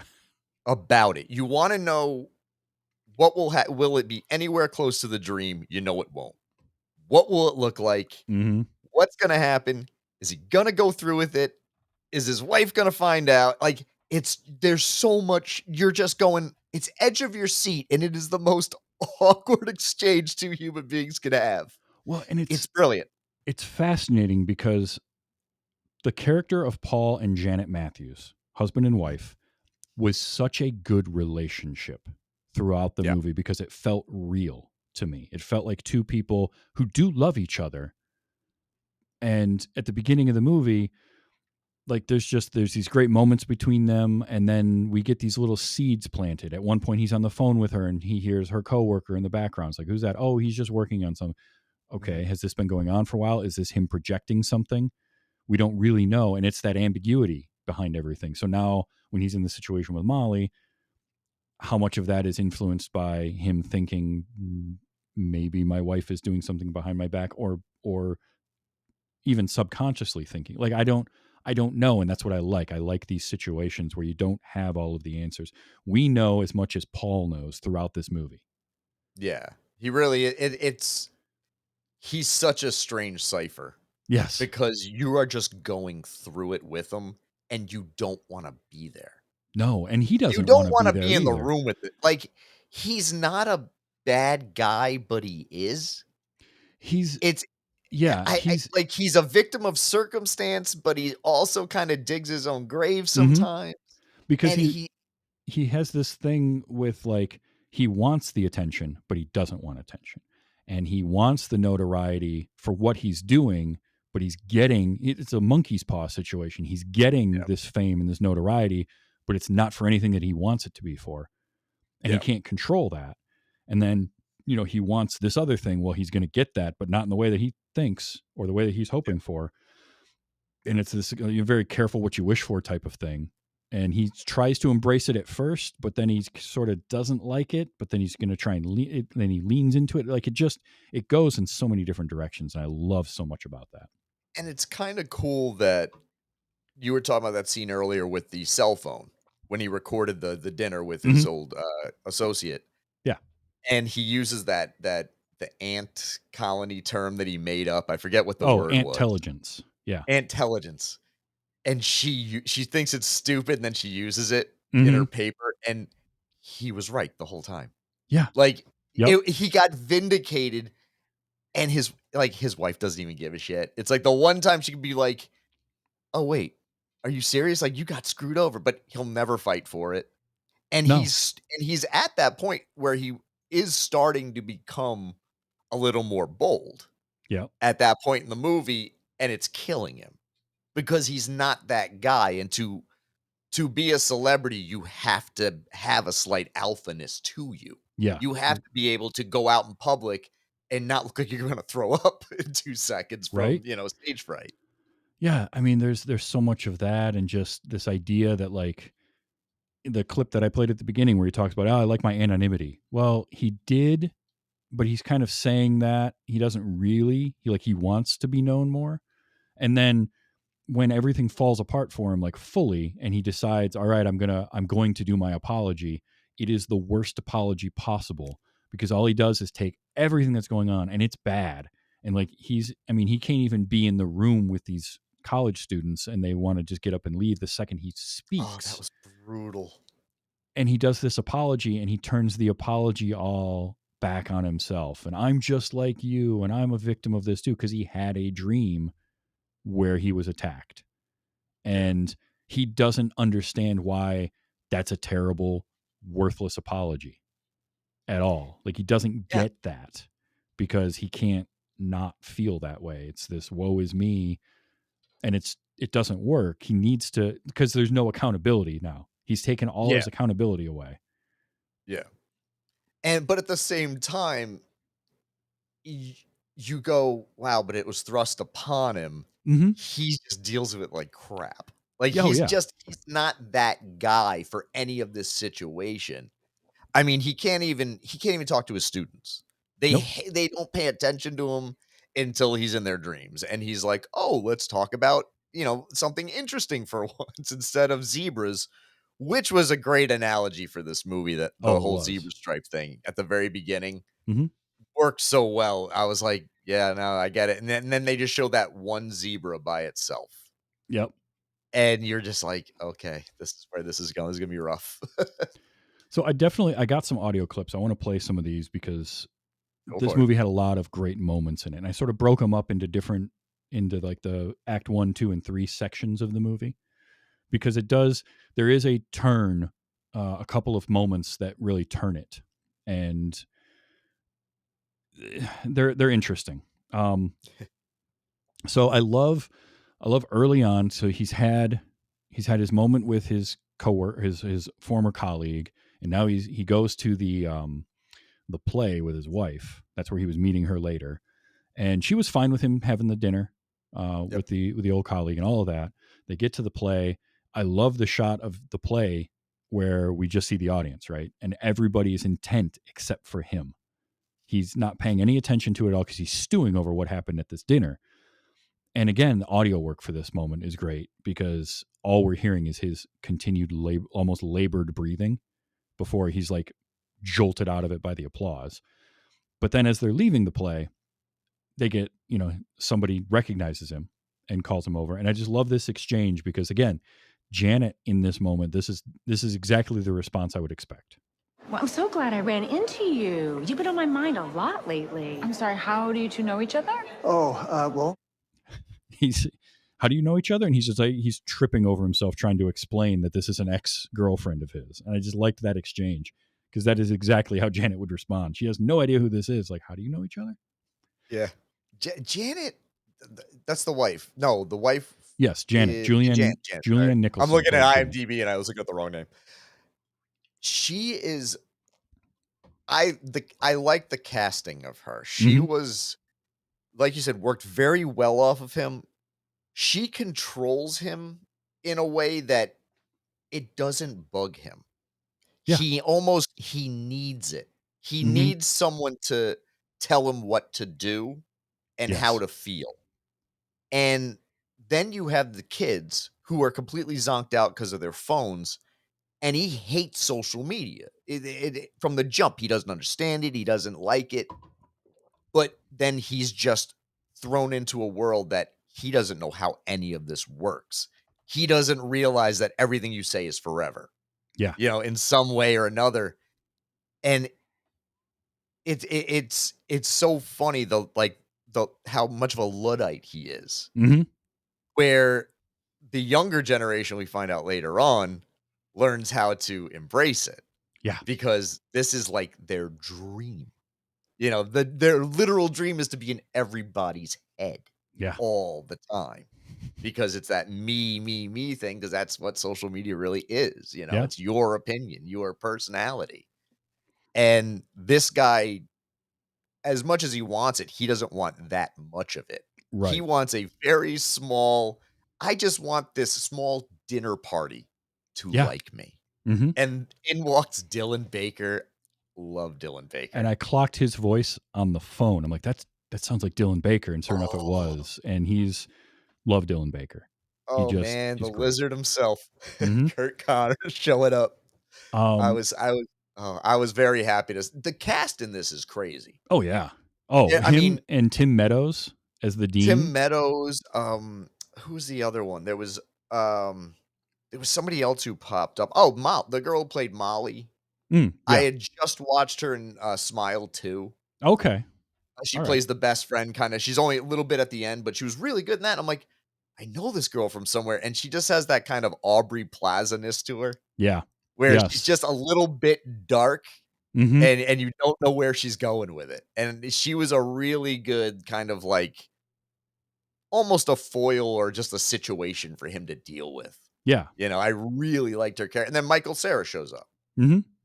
about it. You want to know what will it be anywhere close to the dream? You know it won't. What will it look like? mm-hmm. What's gonna happen? Is he gonna go through with it? Is his wife gonna find out? Like, there's so much. You're just going. It's edge of your seat, and it is the most awkward exchange two human beings could have. Well, and It's brilliant. it's fascinating because the character of Paul and Janet Matthews, husband and wife, was such a good relationship throughout the Yeah. movie because it felt real to me. It felt like two people who do love each other. And at the beginning of the movie, like there's these great moments between them, and then we get these little seeds planted. At one point he's on the phone with her and he hears her coworker in the background. It's like, who's that? Oh, he's just working on some. Mhm. Okay, has this been going on for a while? Is this him projecting something? We don't really know. And it's that ambiguity behind everything. So now when he's in the situation with Molly, how much of that is influenced by him thinking maybe my wife is doing something behind my back, or even subconsciously thinking. Like I don't know, and that's what I like. I like these situations where you don't have all of the answers. We know as much as Paul knows throughout this movie. Yeah. He really it's he's such a strange cipher Yes. because you are just going through it with him and you don't want to be there. No, and he You doesn't don't want to want be to there be in the either. room with it. Like he's not a bad guy, but he is. He's It's yeah, I he's like he's a victim of circumstance, but he also kind of digs his own grave mhm, sometimes. because And he has this thing with like he wants the attention, but he doesn't want attention. And he wants the notoriety for what he's doing, but he's getting it's a monkey's paw situation. He's getting yeah, this fame and this notoriety, but it's not for anything that he wants it to be for. And he yeah, can't control that. And then, he wants this other thing. Well, he's going to get that, but not in the way that he thinks or the way that he's yeah. hoping for. And it's this you're very careful what you wish for type of thing. And he tries to embrace it at first, but then he sort of doesn't like it. But then he's going to try and then he leans into it. Like it goes in so many different directions, and I love so much about that. And it's kind of cool that you were talking about that scene earlier with the cell phone when he recorded the dinner with his Hmm. old associate, Yeah. and he uses the ant colony term that he made up. I forget what the Oh, word was. intelligence. Yeah. Intelligence. And she thinks it's stupid, and then she uses it in Hmm. her paper, and he was right the whole time. Yeah. Like, Yep. he got vindicated, and his wife doesn't even give a shit. It's like the one time she could be like, "Oh, wait, are you serious? Like, you got screwed over," but he'll never fight for it. And No. he's at that point where he is starting to become a little more bold Yep. at that point in the movie, and it's killing him because he's not that guy, and to be a celebrity, you have to have a slight alphaness to you. Yeah. You have to be able to go out in public and not look like you're gonna throw up in 2 seconds from, Right. stage fright. Yeah. I mean, there's so much of that, and just this idea that like the clip that I played at the beginning where he talks about, oh, I like my anonymity. Well, he did, but he's kind of saying that he doesn't really. He wants to be known more. And then when everything falls apart for him like fully, and he decides, all right, I'm going to do my apology. It is the worst apology possible because all he does is take everything that's going on, and it's bad. And like he can't even be in the room with these college students, and they want to just get up and leave the second he Oh, that speaks. was brutal. And he does this apology, and he turns the apology all back on himself, and I'm just like you, and I'm a victim of this too, because he had a dream where he was attacked, Yeah. and he doesn't understand why that's a terrible, worthless apology at all. Like he doesn't Yeah. get that because he can't not feel that way. It's this woe is me, and it doesn't work. He needs to, because there's no accountability now. He's taken all Yeah. his accountability away. Yeah. But at the same time, y you go, "Wow," but it was thrust upon him. Mm-hmm. He just deals with it like crap. Like, Oh yeah. he's not that guy for any of this situation. I mean, he can't even talk to his students. Nope. They don't pay attention to him until he's in their dreams, and he's like, "Oh, let's talk about, something interesting for once instead of zebras," which was a great analogy for this movie, that Oh, the it whole was. zebra stripe thing at the very beginning Mm-hmm. worked so well. I was like, "Yeah, no, I get it." And then they just show that one zebra by itself, Yep. and you're just like, "Okay, this is where this is going. This is gonna be rough." So I got some audio clips. I want to play some of these because Go this for it. movie had a lot of great moments in it. And I sort of broke them up into like the act 1, 2, and 3 sections of the movie, because there is a turn, a couple of moments that really turn it. And they're interesting. So I love early on. So he's had his moment with his coworker, his former colleague, and now he goes to the play with his wife. That's where he was meeting her later, and she was fine with him having the dinner Yep. with the old colleague and all of that. They get to the play. I love the shot of the play where we just see the audience, right? And everybody is intent except for him. He's not paying any attention to it all because he's stewing over what happened at this dinner. And again, the audio work for this moment is great because all we're hearing is his continued almost labored breathing before he's like jolted out of it by the applause. But then as they're leaving the play, they get, somebody recognizes him and calls him over. And I just love this exchange because again, Janet in this moment, this is exactly the response I would expect. Well, I'm so glad I ran into you. You've been on my mind a lot lately. I'm sorry, how do you two know each other? Well, How do you know each other? And he's just like, he's tripping over himself trying to explain that this is an ex-girlfriend of his. And I just liked that exchange because that is exactly how Janet would respond. She has no idea who this is. Like, how do you know each other? Yeah. Janet, that's the wife. No, the wife. Yes, Janet. Julianne right? Nicholson. I'm looking at IMDb and I was looking at the wrong name. She is. I like the casting of her. She was, like you said, worked very well off of him. She controls him in a way that it doesn't bug him. Yeah. He needs it. He needs someone to tell him what to do and how to feel. And then you have the kids who are completely zonked out because of their phones, and he hates social media. From the jump, he doesn't understand it. He doesn't like it. But then he's just thrown into a world that he doesn't know how any of this works. He doesn't realize that everything you say is forever. Yeah. In some way or another. And it's so funny how much of a Luddite he is. Where the younger generation, we find out later on, learns how to embrace it. Yeah. Because this is like their dream. Their literal dream is to be in everybody's head all the time. Because it's that me thing, because that's what social media really is. It's your opinion, your personality. And this guy, as much as he wants it, he doesn't want that much of it. Right. He wants a very small, I just want this small dinner party to like me. And in walks Dylan Baker. Love Dylan Baker. And I clocked his voice on the phone. I'm like, that sounds like Dylan Baker. And sure enough, it was. And love Dylan Baker. Oh, man, the great lizard himself, Kurt Connors showing up. I was very happy the cast in this is crazy. Oh yeah. Oh, yeah, him and Tim Meadows as the dean. Tim Meadows. Who's the other one? There was somebody else who popped up. Oh, the girl who played Molly. I had just watched her in Smile 2. Okay. She plays the best friend kind of. She's only a little bit at the end, but she was really good in that. I'm like, I know this girl from somewhere. And she just has that kind of Aubrey Plaza-ness to her. Yeah. Where she's just a little bit dark and you don't know where she's going with it. And she was a really good kind of like almost a foil or just a situation for him to deal with. Yeah. I really liked her character. And then Michael Cera shows up.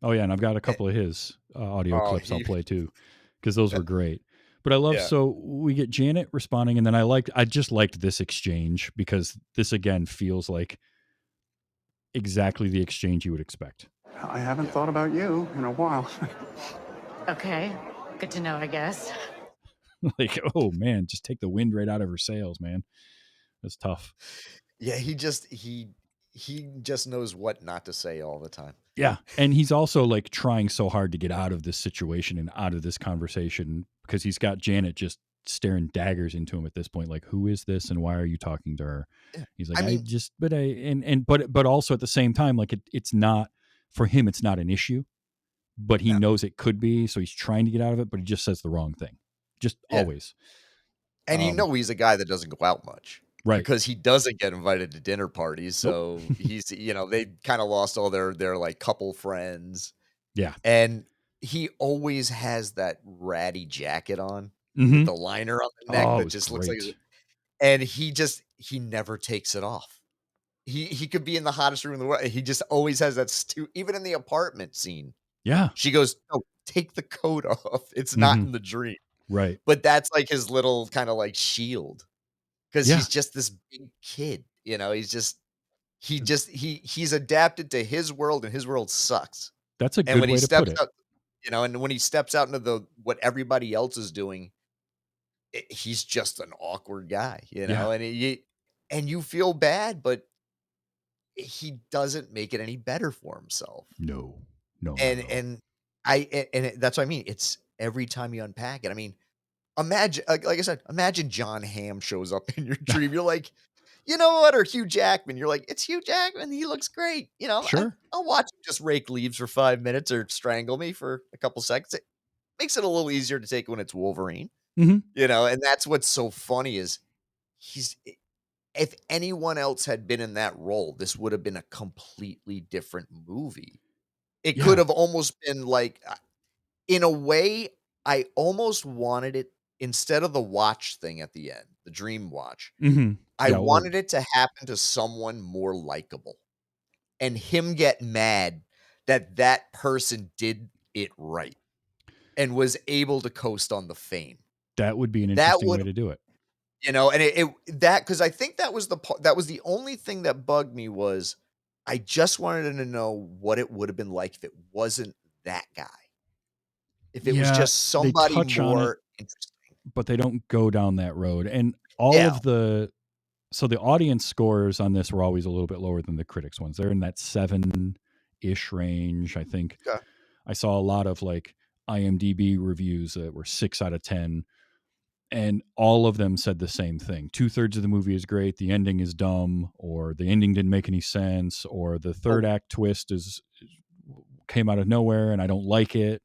Oh yeah, and I've got a couple of his audio clips I'll play too, because those were great. But I love so we get Janet responding, and then I just liked this exchange because this again feels like exactly the exchange you would expect. I haven't thought about you in a while. Okay, good to know, I guess. Like, oh man, just take the wind right out of her sails, man. That's tough. Yeah, he just knows what not to say all the time. Yeah. And he's also like trying so hard to get out of this situation and out of this conversation because he's got Janet just staring daggers into him at this point. Like, who is this and why are you talking to her? Yeah. He's like, but also at the same time, like it's not for him, it's not an issue, but he knows it could be. So he's trying to get out of it, but he just says the wrong thing. Just always. And he's a guy that doesn't go out much. Right. Because he doesn't get invited to dinner parties. So he's, they kind of lost all their like couple friends. Yeah. And he always has that ratty jacket on with the liner on the neck that just looks like, and he never takes it off. He could be in the hottest room in the world. He just always has that even in the apartment scene. Yeah. She goes, "No, take the coat off. It's not in the dream." Right. But that's like his little kind of like shield. Because he's just this big kid, he's adapted to his world, and his world sucks. That's a And good when he way to put steps it. out, and when he steps out into what everybody else is doing, he's just an awkward guy, Yeah. and you feel bad, but he doesn't make it any better for himself. No. No, not And at all. and that's what I mean. It's every time you unpack it. I mean, imagine, like I said, imagine John Hamm shows up in your dream. You're like, you know what? Or Hugh Jackman. You're like, it's Hugh Jackman. He looks great. Sure. I'll watch him just rake leaves for 5 minutes or strangle me for a couple seconds. It makes it a little easier to take when it's Wolverine, Hmm. and that's what's so funny is he's if anyone else had been in that role, this would have been a completely different movie. It could Yeah. have almost been like, in a way, I almost wanted it instead of the watch thing at the end, the dream watch. Hmm. I Yeah. Or wanted it to happen to someone more likable and him get mad that that person did it right and was able to coast on the fame. that would be an That interesting way would, to do it. and because I think that was that was the only thing that bugged me was I just wanted him to know what it would have been like if it wasn't that guy. If it was Yeah. just They somebody touch on it, more interesting. but they don't go down that road. And all Yeah. of the audience scores on this were always a little bit lower than the critics ones. They're in that 7-ish range, I think. Okay. I saw a lot of like IMDb reviews that were 6 out of 10, and all of them said the same thing. 2/3 of the movie is great, the ending is dumb, or the ending didn't make any sense, or the third act twist came out of nowhere and I don't like it.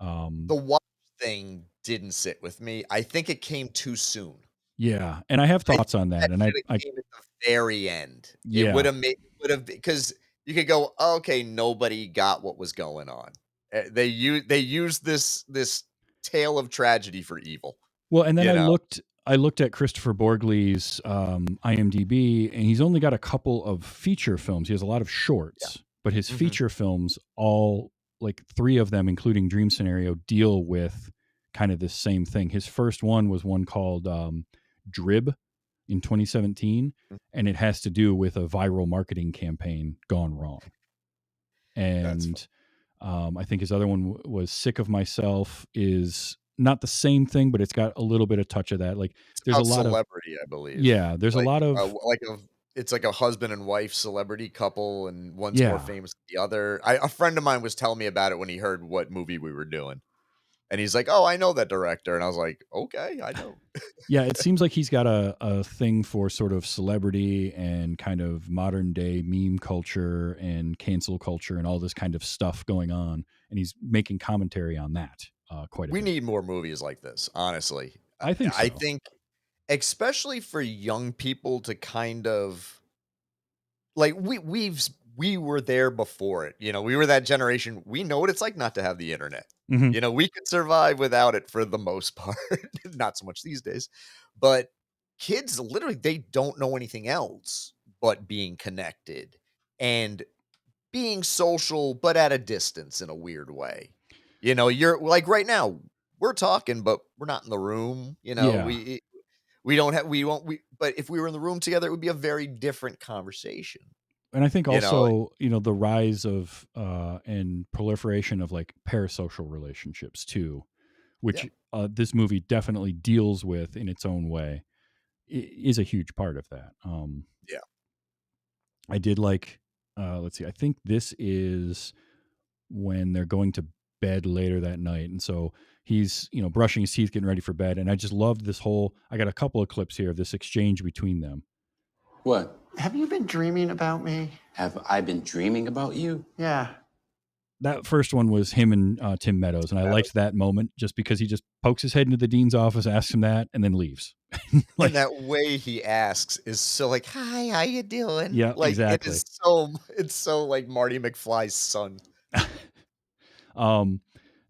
The watch thing didn't sit with me. I think it came too soon. Yeah, and I have I thoughts on think that, that and should I have came at the very end. It yeah, would have because you could go, okay, nobody got what was going on. They used this tale of tragedy for evil. well, and then You know, I looked at Christopher Borgle's IMDb, and he's only got a couple of feature films. He has a lot of yeah. shorts, but his Mhm. feature films, all like 3 of them, including Dream Scenario, deal with kind of this same thing. His first one was one called Drib in 2017, Mm. and it has to do with a viral marketing campaign gone wrong. That's And I think his other one was Sick of Myself, is not the same thing, but it's got a little bit of touch of that. Like there's a about lot of celebrity, I believe. there's a Like, lot of it's like a husband and wife celebrity couple, and one's more yeah. famous than the other. A friend of mine was telling me about it when he heard what movie we were doing, and he's like, "Oh, I know that director," and I was like, "Okay, I know." Yeah, it seems like he's got a thing for sort of celebrity and kind of modern day meme culture and cancel culture and all this kind of stuff going on, and he's making commentary on that quite a We bit. need more movies like this, honestly. I think I so. think, especially for young people to kind of like we were there before it. We were that generation. We know what it's like not to have the internet. Hmm. We could survive without it for the most part. Not so much these days. But kids literally they don't know anything else but being connected and being social but at a distance in a weird way. You're like right now we're talking but we're not in the room. Yeah. We don't have we won't we but if we were in the room together it would be a very different conversation. And I think You know, also, the rise of and proliferation of like parasocial relationships too, yeah. which this movie definitely deals with in its own way, is a huge part of that. Yeah. I did like, let's see, I think this is when they're going to bed later that night. And so he's, brushing his teeth, getting ready for bed. And I just loved this I got a couple of clips here of this exchange between them. What? Have you been dreaming about me? Have I been dreaming about you? Yeah. That first one was him and Tim Meadows. And I liked that moment just because he just pokes his head into the dean's office, asks him that, and then leaves. And that way he asks is so like, "Hi, how you doing?" Yeah, Like exactly. it's so like Marty McFly's son.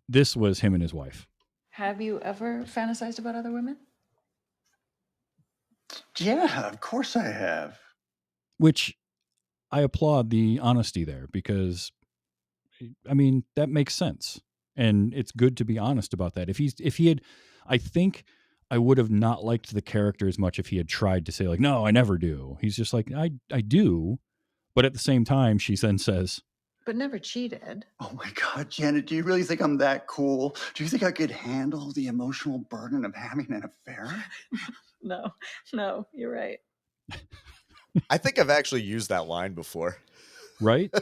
This was him and his wife. Have you ever fantasized about other women? Yeah, of course I have. Which I applaud the honesty there because, I mean, that makes sense. And it's good to be honest about that. If he had, I think I would have not liked the character as much if he had tried to say like, no, I never do. He's just like, I do, But at the same time, she then says, But never cheated. Oh my God, Janet, do you really think I'm that cool? Do you think I could handle the emotional burden of having an affair? No, you're right. I think I've actually used that line before. right?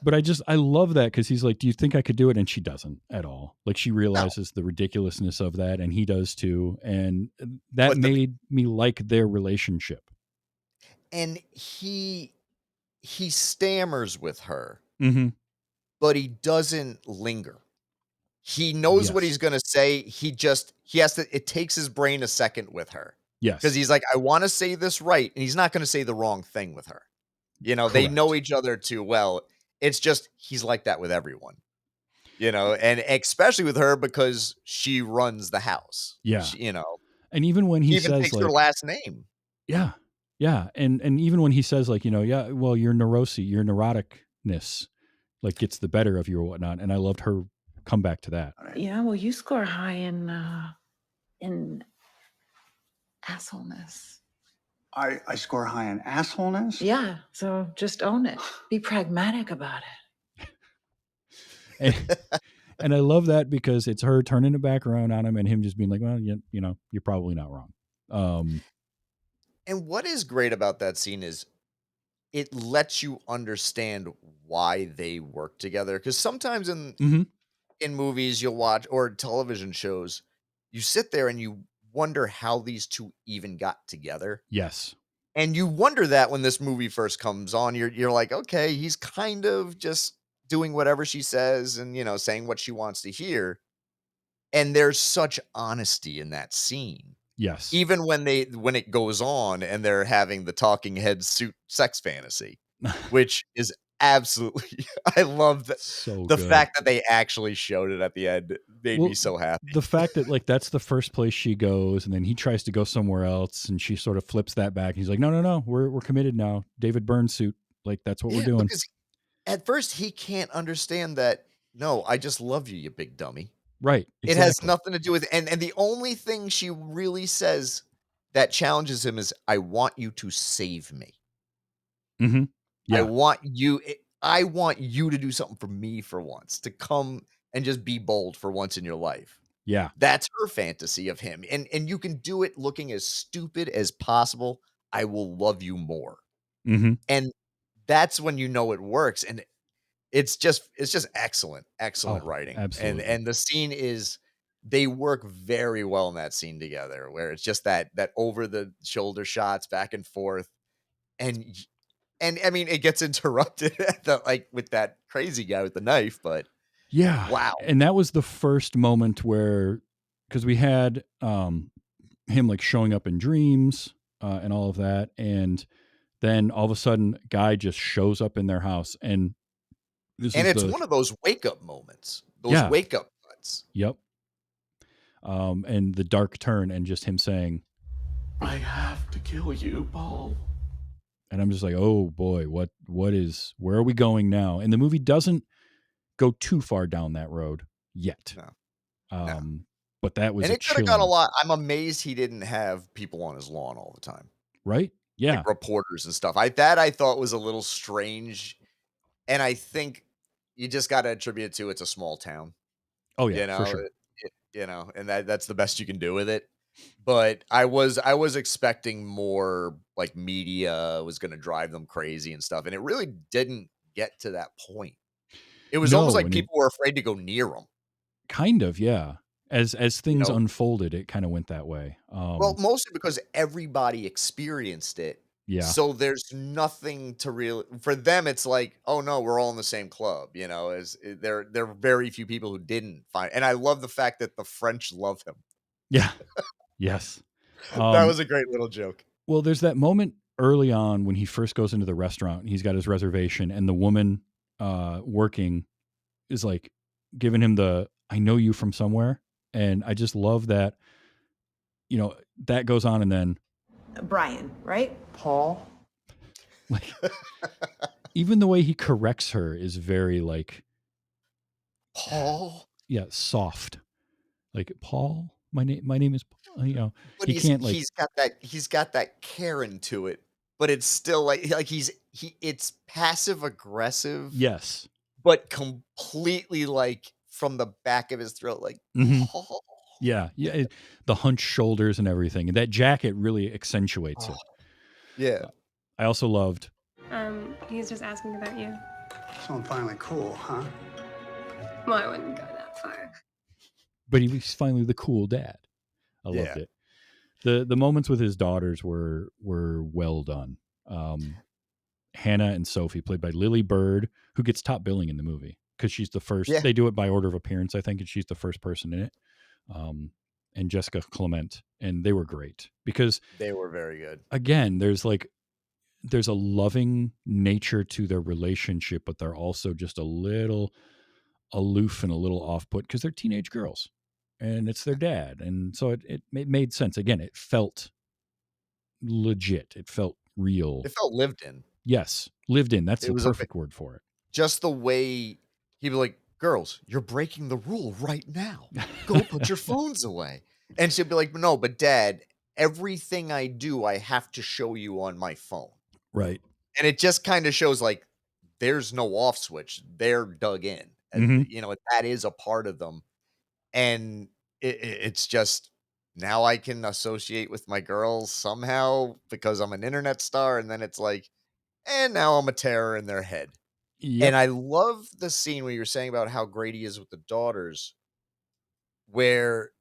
But I love that because he's like, do you think I could do it? And she doesn't at all. Like she realizes the ridiculousness of that, and he does too. And that But made me like their relationship. and he stammers with her, Mm-hmm. but he doesn't linger. He knows what Yes. he's going to say. He has to, it takes his brain a second with her. Yes. Because he's like, I want to say this right. And he's not going to say the wrong thing with her. You know, they know each other too well. It's just, he's like that with everyone, you know, and especially with her because she runs the house. Yeah. She, you know, And even when he even says takes like, her last name. yeah. Yeah. And even when he says like, you know, yeah, well, your neuroticness like gets the better of you or whatnot. And I loved her come back to that. Yeah, well, you score high in assholeness. I score high in assholeness? Yeah, so just own it. Be pragmatic about it. And I love that because it's her turning it back around on him and him just being like, well, you know, you're probably not wrong. And what is great about that scene is it lets you understand why they work together. Because sometimes in movies you'll watch or television shows, you sit there and you wonder how these two even got together. Yes. And you wonder that when this movie first comes on, you're like, okay, he's kind of just doing whatever she says and, you know, saying what she wants to hear. And there's such honesty in that scene. Yes. Even when it goes on and they're having the talking head suit sex fantasy, which is absolutely, I love that. So The good. fact that they actually showed it at the end made me so happy. The fact that like that's the first place she goes, and then he tries to go somewhere else, and she sort of flips that back. And he's like, no, we're committed now. David Byrne suit, like that's what we're doing. Because at first he can't understand that. No, I just love you, you big dummy. Right. Exactly. It has nothing to do with, and the only thing she really says that challenges him is, I want you to save me. Mm-hmm. Yeah. I want you to do something for me for once, to come and just be bold for once in your life. Yeah. That's her fantasy of him. And you can do it looking as stupid as possible. I will love you more. Mm-hmm. And that's when you know it works. And it's just excellent writing. Absolutely. And the scene is, they work very well in that scene together, where it's just that over the shoulder shots back and forth. And I mean, it gets interrupted with that crazy guy with the knife, but yeah. wow. And that was the first moment where, because we had him like showing up in dreams and all of that. And then all of a sudden, Guy just shows up in their house. And it's one of those wake up moments, those wake up cuts. Yep. And the dark turn and just him saying, I have to kill you, Paul. And I'm just like, oh boy, where are we going now? And the movie doesn't go too far down that road yet. No. But that was, and it could have got a lot. I'm amazed he didn't have people on his lawn all the time. Right? Yeah. Like reporters and stuff. I thought was a little strange. And I think you just got to attribute it to, it's a small town. Oh yeah, you know, for sure. You know, and that's the best you can do with it. But I was expecting more, like media was going to drive them crazy and stuff. And it really didn't get to that point. It was almost like people were afraid to go near them. Kind of, yeah. As things unfolded, it kind of went that way. Well, mostly because everybody experienced it. Yeah. So there's nothing to really, for them, it's like, oh no, we're all in the same club. You know, there are very few people who didn't find. And I love the fact that the French love him. Yeah. Yes. That was a great little joke. Well, there's that moment early on when he first goes into the restaurant and he's got his reservation, and the woman working is like giving him the, I know you from somewhere. And I just love that, you know, that goes on. And then Brian, right? Paul? Like, even the way he corrects her is very like, Paul? Yeah, soft. Like, Paul, my name is Paul, you know. But he can't like, he's got that Karen to it, but it's still like it's passive aggressive, Yes. but completely like from the back of his throat, like, Paul. Yeah. The hunched shoulders and everything. And that jacket really accentuates it. Yeah. I also loved. He's just asking about you. So I'm finally cool, huh? Well, I wouldn't go that far. But he was finally the cool dad. I loved it. The moments with his daughters were well done. Hannah and Sophie, played by Lily Bird, who gets top billing in the movie because she's the first. Yeah. They do it by order of appearance, I think, and she's the first person in it. And Jessica Clement, and they were great because they were very good. Again, there's a loving nature to their relationship, but they're also just a little aloof and a little off-put because they're teenage girls, and it's their dad, and so it made sense. Again, it felt legit. It felt real. It felt lived in. Yes, lived in. That's the perfect word for it. Just the way he'd be like, girls, you're breaking the rule right now. Go put your phones away. And she'd be like, no, but Dad, everything I do, I have to show you on my phone. Right. And it just kind of shows like there's no off switch. They're dug in. And, that is a part of them. And it's just now I can associate with my girls somehow because I'm an internet star. And then it's like, and now I'm a terror in their head. Yep. And I love the scene where you're saying about how great he is with the daughters, where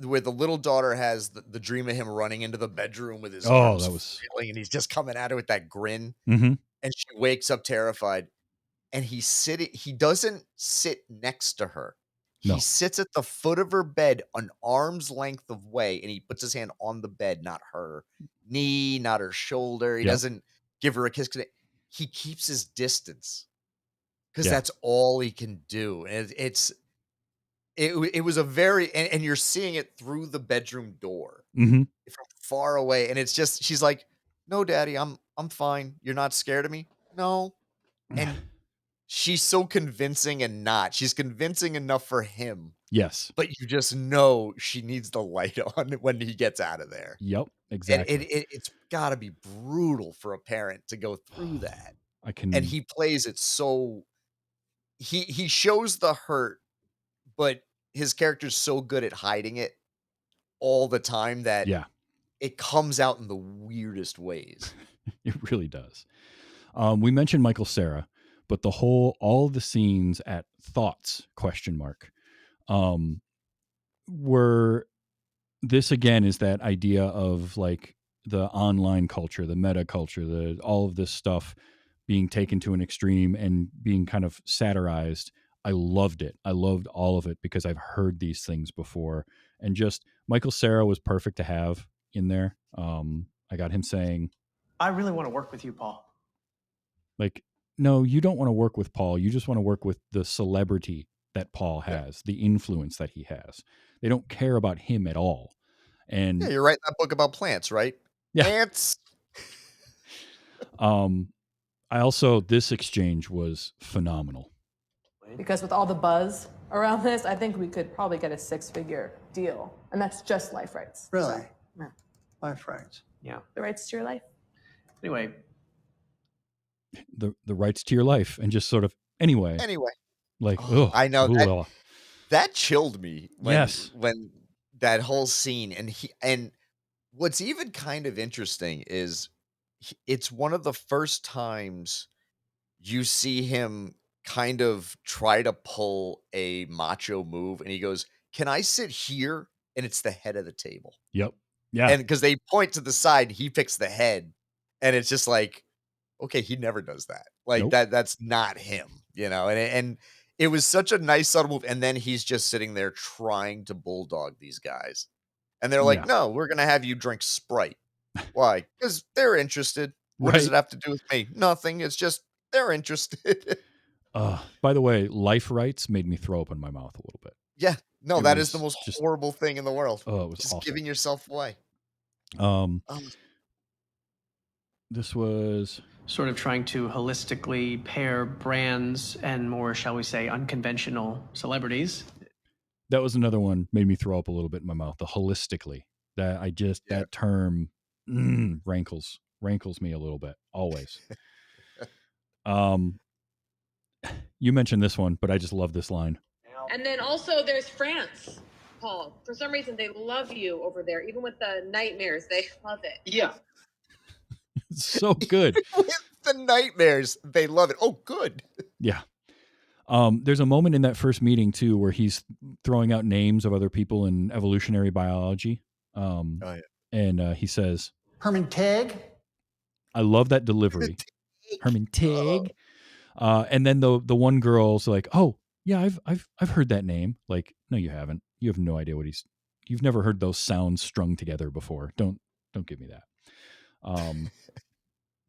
where the little daughter has the dream of him running into the bedroom with his arms flailing, and he's just coming at her with that grin. Mm-hmm. And she wakes up terrified. And he doesn't sit next to her. No. He sits at the foot of her bed an arm's length away, and he puts his hand on the bed, not her knee, not her shoulder. He doesn't give her a kiss. He keeps his distance because that's all he can do. And it was a very, and you're seeing it through the bedroom door from far away. And it's just, she's like, no, Daddy, I'm fine. You're not scared of me? No. And she's so convincing and not. She's convincing enough for him. Yes. But you just know she needs the light on when he gets out of there. Yep, exactly. And it's got to be brutal for a parent to go through that. And he plays it so... He shows the hurt, but his character's so good at hiding it all the time that it comes out in the weirdest ways. It really does. We mentioned Michael Cera, but all the scenes at Thoughts ? Were this again is that idea of like the online culture, the meta culture, all of this stuff being taken to an extreme and being kind of satirized. I loved it. I loved all of it because I've heard these things before, and just Michael Cera was perfect to have in there. I got him saying, I really want to work with you, Paul. Like, no, you don't want to work with Paul. You just want to work with the celebrity that Paul has, the influence that he has. They don't care about him at all. And you're writing that book about plants, right? Yeah. Plants. This exchange was phenomenal. Because with all the buzz around this, I think we could probably get a 6-figure deal. And that's just life rights. Really? So, yeah. Life rights. Yeah. The rights to your life. Anyway. The rights to your life, and just sort of anyway. Like, I know that chilled me when that whole scene, and what's even kind of interesting is it's one of the first times you see him kind of try to pull a macho move, and he goes, "Can I sit here?" And it's the head of the table. Yep. Yeah. And because they point to the side, he picks the head, and it's just like, okay, he never does that. Like that's not him, and it was such a nice subtle move. And then he's just sitting there trying to bulldog these guys. And they're like, no, we're going to have you drink Sprite. Why? Because they're interested. What does it have to do with me? Nothing. It's just they're interested. By the way, life rights made me throw up in my mouth a little bit. Yeah. No, that is the most horrible thing in the world. Oh, it was just awful. Giving yourself away. This was sort of trying to holistically pair brands and more, shall we say, unconventional celebrities. That was another one made me throw up a little bit in my mouth. The holistically, that term rankles rankles me a little bit, always. You mentioned this one, but I just love this line. And then also there's France, Paul. For some reason, they love you over there. Even with the nightmares, they love it. Yeah. It's so good. With the nightmares, they love it. Oh, good. Yeah. There's a moment in that first meeting too where he's throwing out names of other people in evolutionary biology. And he says, Herman Teg? I love that delivery. Herman Teg. And then the one girl's like, "Oh, yeah, I've heard that name." Like, no, you haven't. You have no idea what you've never heard those sounds strung together before. Don't give me that.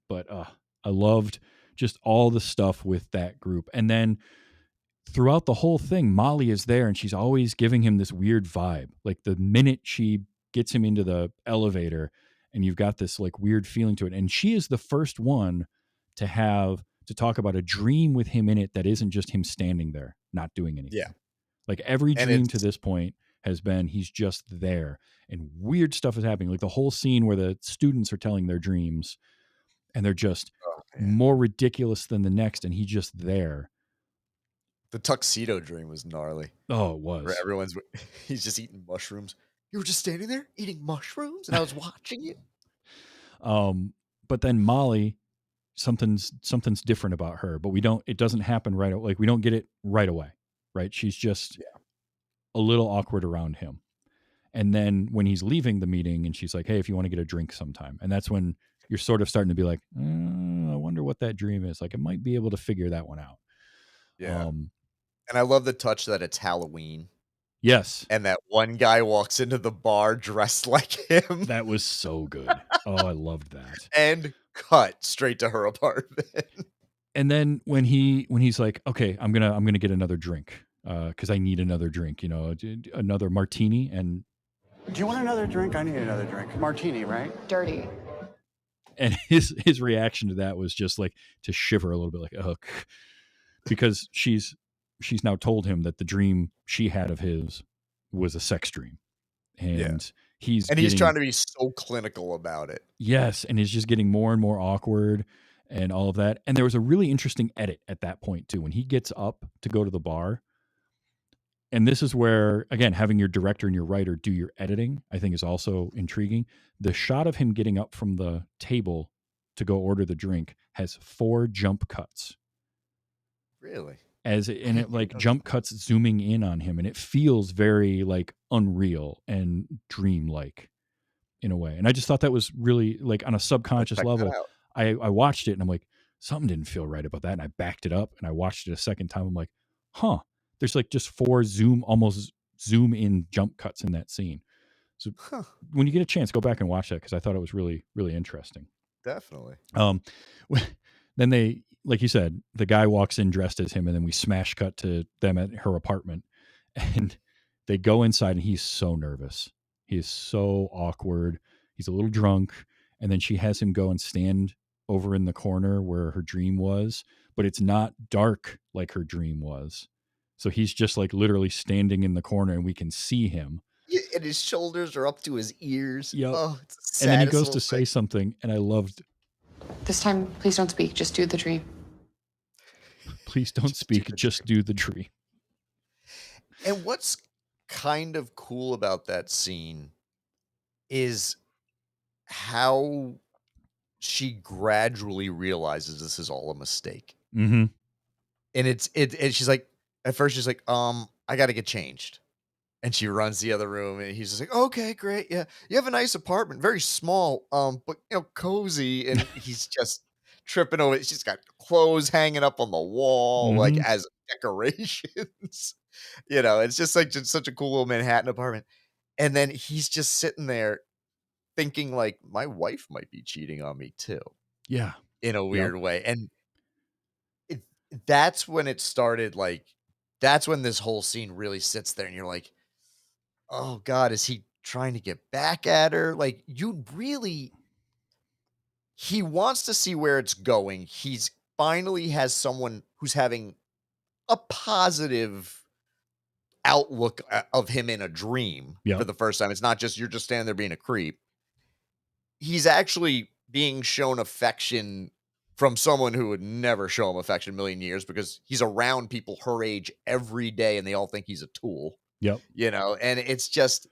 But I loved just all the stuff with that group. And then throughout the whole thing, Molly is there and she's always giving him this weird vibe. Like the minute she gets him into the elevator and you've got this like weird feeling to it. And she is the first one to talk about a dream with him in it that isn't just him standing there, not doing anything. Yeah. Like every dream to this point has been he's just there and weird stuff is happening. Like the whole scene where the students are telling their dreams and they're just more ridiculous than the next and he's just there. The tuxedo dream was gnarly. Oh, it was. Where he's just eating mushrooms. You were just standing there eating mushrooms and I was watching you. But then Molly, something's different about her, but it doesn't happen right away. Like we don't get it right away, right? She's just a little awkward around him. And then when he's leaving the meeting and she's like, "Hey, if you want to get a drink sometime." And that's when you're sort of starting to be like, I wonder what that dream is. Like I might be able to figure that one out. Yeah. And I love the touch that it's Halloween. Yes. And that one guy walks into the bar dressed like him. That was so good. Oh, I loved that. And cut straight to her apartment. And then when he's like, "Okay, I'm gonna get another drink because I need another drink, another martini." And do you want another drink? I need another drink. Martini, right? Dirty. And his reaction to that was just like to shiver a little bit, like, "Ugh," because she's now told him that the dream she had of his was a sex dream, and he's trying to be so clinical about it. Yes, and he's just getting more and more awkward and all of that. And there was a really interesting edit at that point too when he gets up to go to the bar. And this is where, again, having your director and your writer do your editing, I think is also intriguing. The shot of him getting up from the table to go order the drink has 4 jump cuts. Really? It like jump cuts zooming in on him, and it feels very like unreal and dreamlike in a way. And I just thought that was really like on a subconscious level. I watched it and I'm like, something didn't feel right about that. And I backed it up and I watched it a second time. I'm like, there's like just 4 almost zoom in jump cuts in that scene. So when you get a chance, go back and watch that because I thought it was really, really interesting. Definitely. Then they, like you said, the guy walks in dressed as him and then we smash cut to them at her apartment and they go inside and he's so nervous. He is so awkward. He's a little drunk. And then she has him go and stand over in the corner where her dream was, but it's not dark like her dream was. So he's just like literally standing in the corner and we can see him. Yeah, and his shoulders are up to his ears. Yep. Oh, it's the and then he saddest goes little to say thing. something and I loved. This time, please don't speak. Just do the dream. Please don't speak. Just do the dream. And what's kind of cool about that scene is how she gradually realizes this is all a mistake. Mm-hmm. And and she's like, at first she's like, I got to get changed. And she runs the other room and he's just like, "Okay, great. Yeah. You have a nice apartment, very small, but cozy." And he's just tripping over it. She's got clothes hanging up on the wall, like as decorations. It's just like such a cool little Manhattan apartment. And then he's just sitting there thinking like, my wife might be cheating on me too. Yeah. In a weird way. And that's when it started, like, that's when this whole scene really sits there and you're like, oh God, is he trying to get back at her? Like, he wants to see where it's going. He's finally has someone who's having a positive outlook of him in a dream for the first time. It's not just, you're just standing there being a creep. He's actually being shown affection from someone who would never show him affection in a million years because he's around people her age every day and they all think he's a tool. Yep. You know, and it's just,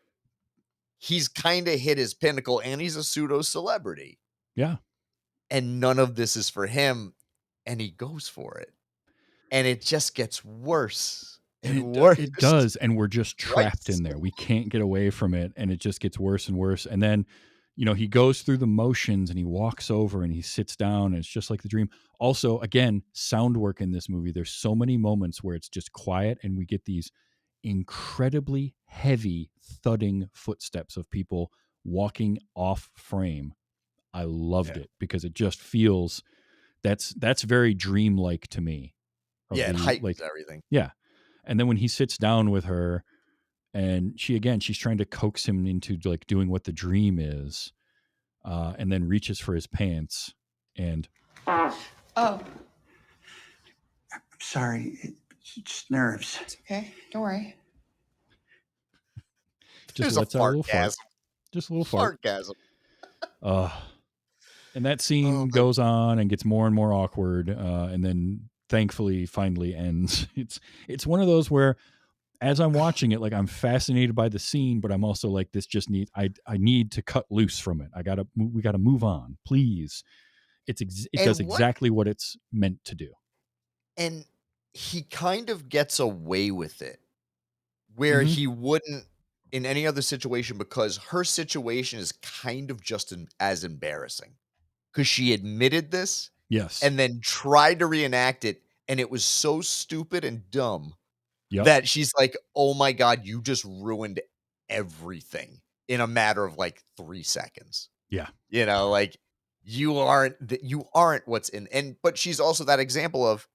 he's kind of hit his pinnacle and he's a pseudo celebrity. Yeah. And none of this is for him. And he goes for it. And it just gets worse and worse. It does. And we're just trapped Twice. in there. We can't get away from it. And it just gets worse and worse. And then, you know, he goes through the motions and he walks over and he sits down and it's just like the dream. Also, again, sound work in this movie. There's so many moments where it's just quiet and we get these incredibly heavy thudding footsteps of people walking off frame. I loved it because it just feels that's very dreamlike to me. Yeah, it heightens everything. Yeah. And then when he sits down with her and she's trying to coax him into like doing what the dream is, and then reaches for his pants and I'm sorry. It's just nerves. It's okay. Don't worry. just There's a lets out a little fart. fartgasm. Just a little fart. Fartgasm. And that scene goes on and gets more and more awkward, and then thankfully finally ends. It's one of those where as I'm watching it, like I'm fascinated by the scene, but I'm also like, this just I need to cut loose from it. We gotta move on, please. It does exactly what it's meant to do. And he kind of gets away with it where he wouldn't in any other situation, because her situation is kind of just as embarrassing because she admitted this. Yes. And then tried to reenact it. And it was so stupid and dumb Yep. that she's like, oh my God, you just ruined everything in a matter of like 3 seconds. Yeah. You know, like you aren't what's in, but she's also that example of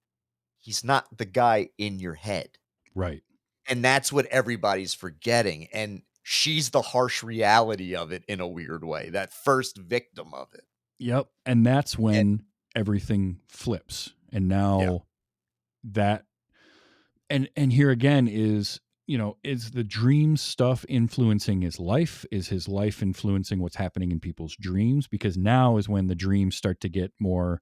he's not the guy in your head. Right. And that's what everybody's forgetting. And she's the harsh reality of it in a weird way, that first victim of it. Yep. And that's when everything flips. And now that, and here again is, you know, is the dream stuff influencing his life? Is his life influencing what's happening in people's dreams? Because now is when the dreams start to get more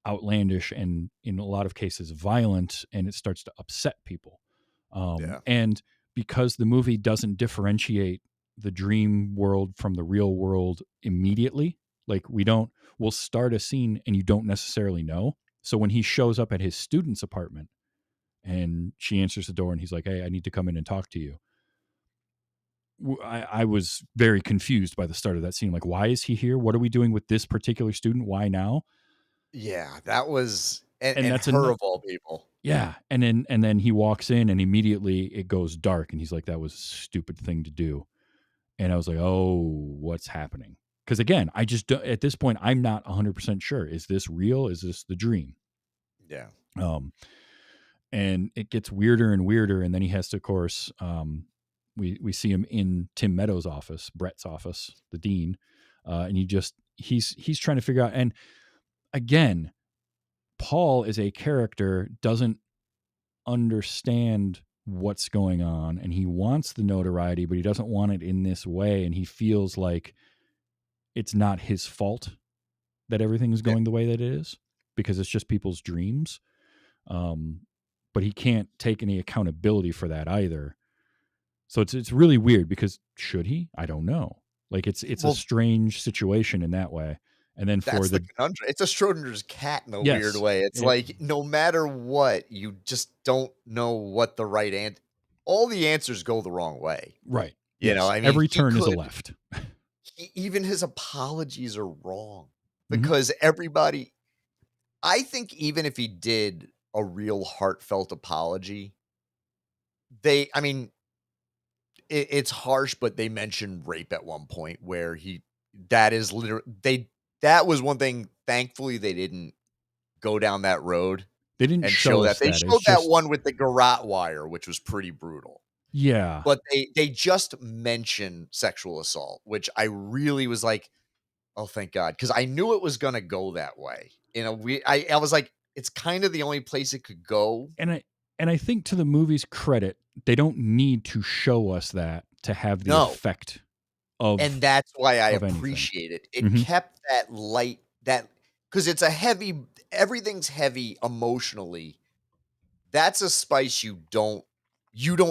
outlandish and in a lot of cases violent, and it starts to upset people. And because the movie doesn't differentiate the dream world from the real world immediately, like we'll start a scene and you don't necessarily know. So when he shows up at his student's apartment and she answers the door and he's like, hey, I need to come in and talk to you. I was very confused by the start of that scene. Like, why is he here? What are we doing with this particular student? Why now? Yeah, that was, and that's her of all people. Yeah. And then he walks in and immediately it goes dark and he's like, that was a stupid thing to do. And I was like, oh, what's happening? Because again, I just at this point, I'm not 100% sure. Is this real? Is this the dream? Yeah. And it gets weirder and weirder. And then he has to, of course, we see him in Tim Meadows' office, Brett's office, the dean. And he's trying to figure out. And again, Paul is a character, doesn't understand what's going on, and he wants the notoriety, but he doesn't want it in this way. And he feels like it's not his fault that everything is going the way that it is, because it's just people's dreams. But he can't take any accountability for that either. So it's really weird, because should he? I don't know. Like it's a strange situation in that way. And then for the conundrum, it's a Schrodinger's cat in a weird way. It's like, no matter what, you just don't know what the right answer. All the answers go the wrong way. Right. You know, I mean, every turn is a left. Even his apologies are wrong, because everybody, I think even if he did a real heartfelt apology, it's harsh, but they mentioned rape at one point where that was one thing. Thankfully, they didn't go down that road. They didn't show that. They showed that one with the garrote wire, which was pretty brutal. Yeah. But they just mentioned sexual assault, which I really was like, oh, thank God. Because I knew it was going to go that way. I was like, it's kind of the only place it could go. And I think, to the movie's credit, they don't need to show us that to have the effect And that's why I of anything. appreciate it. It kept that light, because it's everything's heavy emotionally. That's a spice you don't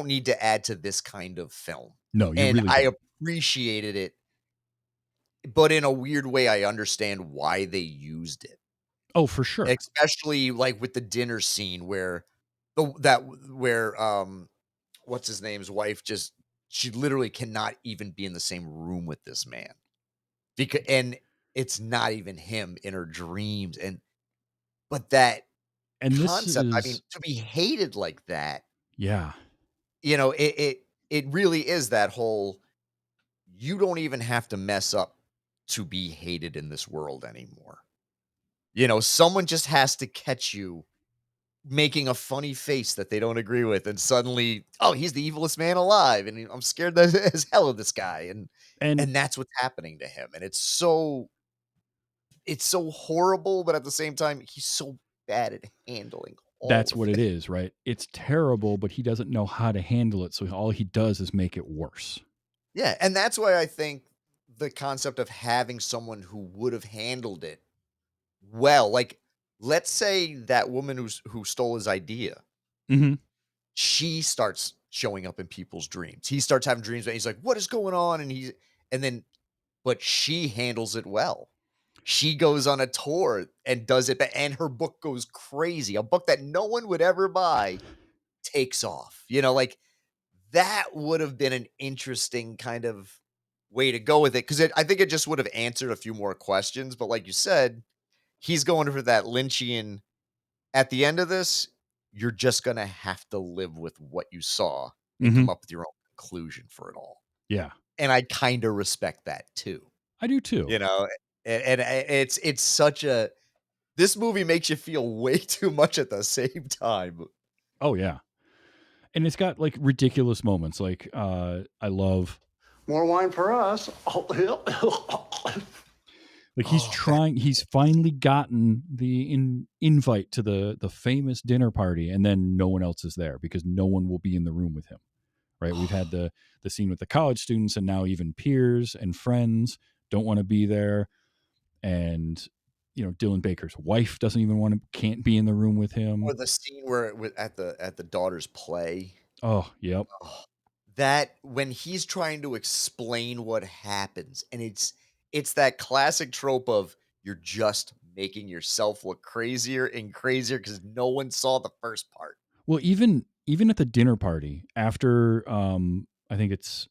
need to add to this kind of film. No, you And really I don't. appreciated it, but in a weird way, I understand why they used it. Oh, for sure. Especially like with the dinner scene where what's his name's wife she literally cannot even be in the same room with this man. And it's not even him in her dreams. But that And this concept, I mean, is to be hated like that, yeah. It really is that whole, you don't even have to mess up to be hated in this world anymore. Someone just has to catch you making a funny face that they don't agree with, and suddenly, oh, he's the evilest man alive, and I'm scared as hell of this guy, and that's what's happening to him, and it's so horrible, but at the same time, he's so bad at handling That's of what it is, right? It's terrible, but he doesn't know how to handle it, so all he does is make it worse. Yeah, and that's why I think the concept of having someone who would have handled it well, like, let's say that woman who stole his idea, she starts showing up in people's dreams. He starts having dreams, and he's like, "What is going on?" But she handles it well. She goes on a tour and does it, and her book goes crazy. A book that no one would ever buy takes off. Like, that would have been an interesting kind of way to go with it, because I think it just would have answered a few more questions. But like you said, he's going for that Lynchian. At the end of this, you're just going to have to live with what you saw and come up with your own conclusion for it all. Yeah. And I kind of respect that too. I do too. And it's such a, this movie makes you feel way too much at the same time. Oh yeah. And it's got like ridiculous moments. Like I love more wine for us. Like he's finally gotten the invite to the famous dinner party, and then no one else is there because no one will be in the room with him. Right? We've had the scene with the college students, and now even peers and friends don't want to be there. And Dylan Baker's wife doesn't even can't be in the room with him. Or the scene where at the daughter's play. Oh, yep. That when he's trying to explain what happens, and it's that classic trope of, you're just making yourself look crazier and crazier because no one saw the first part. Well, even at the dinner party after, I think that's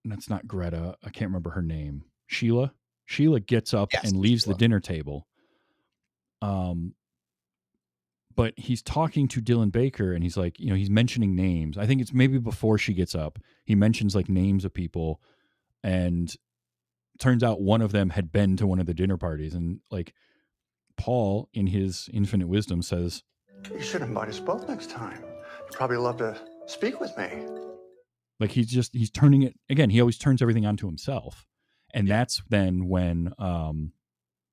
not Greta. I can't remember her name. Sheila gets up and leaves the dinner table. But he's talking to Dylan Baker, and he's like, he's mentioning names. I think it's maybe before she gets up. He mentions like names of people, and turns out one of them had been to one of the dinner parties. And like Paul, in his infinite wisdom, says, "You should invite us both next time. You'd probably love to speak with me." Like he's turning it again. He always turns everything onto himself, and that's then when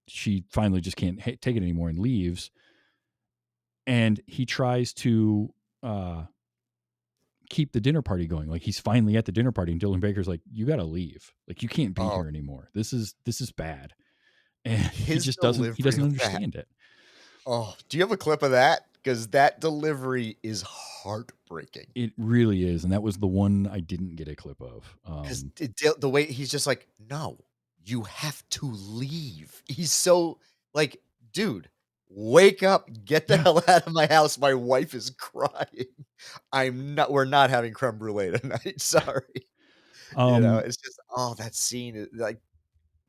she finally just can't take it anymore and leaves. And he tries to keep the dinner party going. Like he's finally at the dinner party, and Dylan Baker's like, "You got to leave. Like you can't be here anymore. This is bad." And he just doesn't understand it. Oh, do you have a clip of that? Because that delivery is heartbreaking. It really is, and that was the one I didn't get a clip of. Because the way he's just like, "No, you have to leave." He's so like, dude, wake up, get the hell out of my house. My wife is crying. We're not having creme brulee tonight. Sorry. It's just, that scene is like,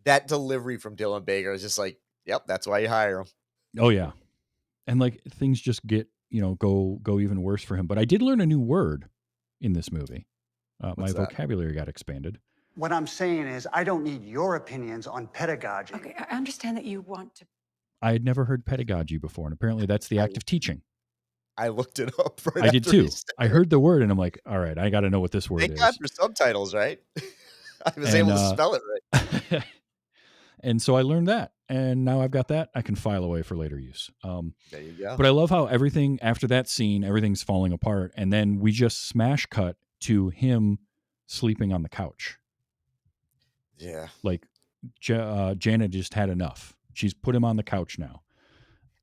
that delivery from Dylan Baker is just like, yep, that's why you hire him. Oh yeah. And like things just get, go even worse for him. But I did learn a new word in this movie. My vocabulary got expanded. What I'm saying is, I don't need your opinions on pedagogy. Okay, I understand that you want to. I had never heard pedagogy before, and apparently that's the act of teaching. I looked it up. I did too. I heard the word, and I'm like, all right, I got to know what this word is. Thank God for subtitles, right? I was able to spell it right. And so I learned that, and now I've got that. I can file away for later use. There you go. But I love how everything after that scene, everything's falling apart, and then we just smash cut to him sleeping on the couch. Yeah. Like Janet just had enough. She's put him on the couch now.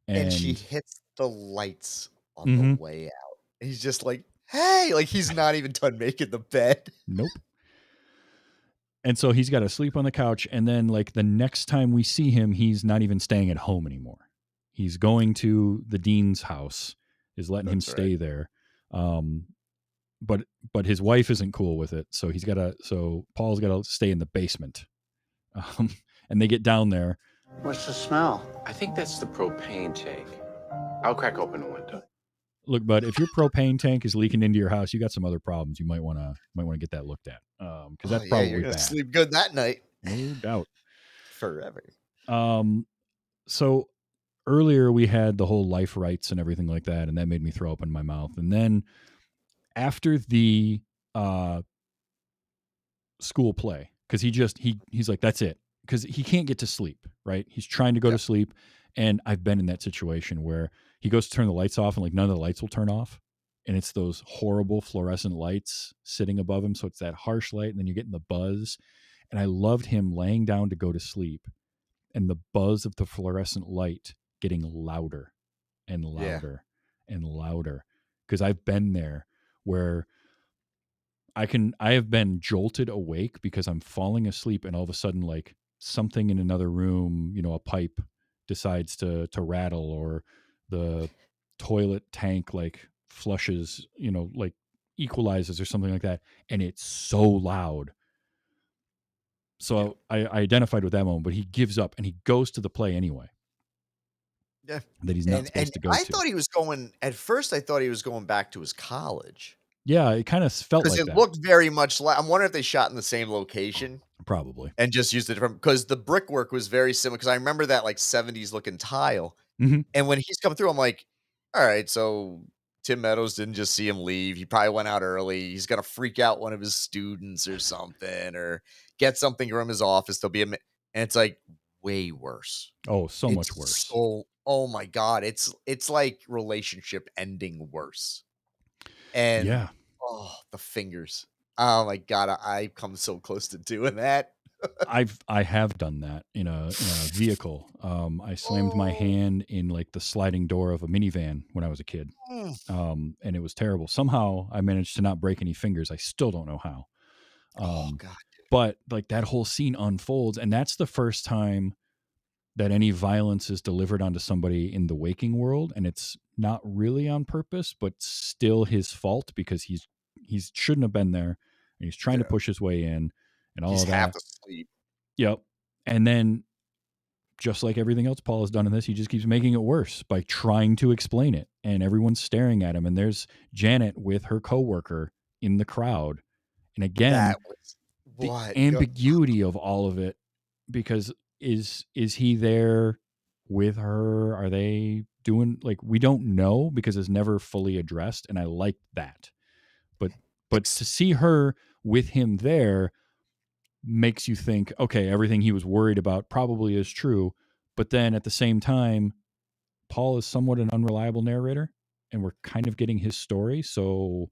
And she And hits the lights on the Mhm. way out. He's just like, "Hey," like he's not even done making the bed. Nope. And so he's got to sleep on the couch. And then, like, the next time we see him, he's not even staying at home anymore. He's going to the dean's house, is letting him That's right. stay there. Um, but his wife isn't cool with it. So Paul's got to stay in the basement. And they get down there. What's the smell? I think that's the propane tank. I'll crack open the window. Look, bud, if your propane tank is leaking into your house, you got some other problems. You might want to get that looked at, because that's Yeah, you're probably gonna bad. sleep good that night. No doubt. Forever. So earlier we had the whole life rights and everything like that, and that made me throw up in my mouth. And then after the school play, because he's like, that's it, because he can't get to sleep, right? He's trying to go to sleep, and I've been in that situation where he goes to turn the lights off and like none of the lights will turn off, and it's those horrible fluorescent lights sitting above him, so it's that harsh light, and then you're getting the buzz. And I loved him laying down to go to sleep and the buzz of the fluorescent light getting louder and louder and louder, because I've been there where I have been jolted awake because I'm falling asleep, and all of a sudden, like, something in another room, a pipe decides to rattle, or the toilet tank like flushes, like equalizes or something like that, and it's so loud. So I identified with that moment, but he gives up and he goes to the play anyway. Yeah. That he's not supposed to go I to. thought he was going at first I thought he was going back to his college. Yeah, it kind of felt Because like it that. looked very much like, I'm wondering if they shot in the same location. Probably. And just used a different, because the brickwork was very similar, because I remember that like 70s looking tile. Mhm. And when he's coming through, I'm like, all right, so Tim Meadows didn't just see him leave. He probably went out early. He's gonna freak out one of his students or something, or get something from his office. There'll be and it's like way worse. Oh, so much It's worse. so, oh my God. It's like relationship ending worse. And Yeah. oh, the fingers. Oh my God. I've come so close to doing that. I have done that in a vehicle. I slammed my hand in like the sliding door of a minivan when I was a kid. And it was terrible. Somehow I managed to not break any fingers. I still don't know how. Oh God. But like that whole scene unfolds, and that's the first time that any violence is delivered onto somebody in the waking world, and it's not really on purpose, but still his fault, because he shouldn't have been there, and he's trying to push his way in and all He's of half that. asleep. Yep. And then, just like everything else Paul has done in this, he just keeps making it worse by trying to explain it, and everyone's staring at him, and there's Janet with her coworker in the crowd. And again, That was the what ambiguity of all of it, because is he there with her? Are they doing, like, we don't know, because it's never fully addressed, and I like that. But to see her with him there makes you think, okay, everything he was worried about probably is true. But then at the same time, Paul is somewhat an unreliable narrator, and we're kind of getting his story, so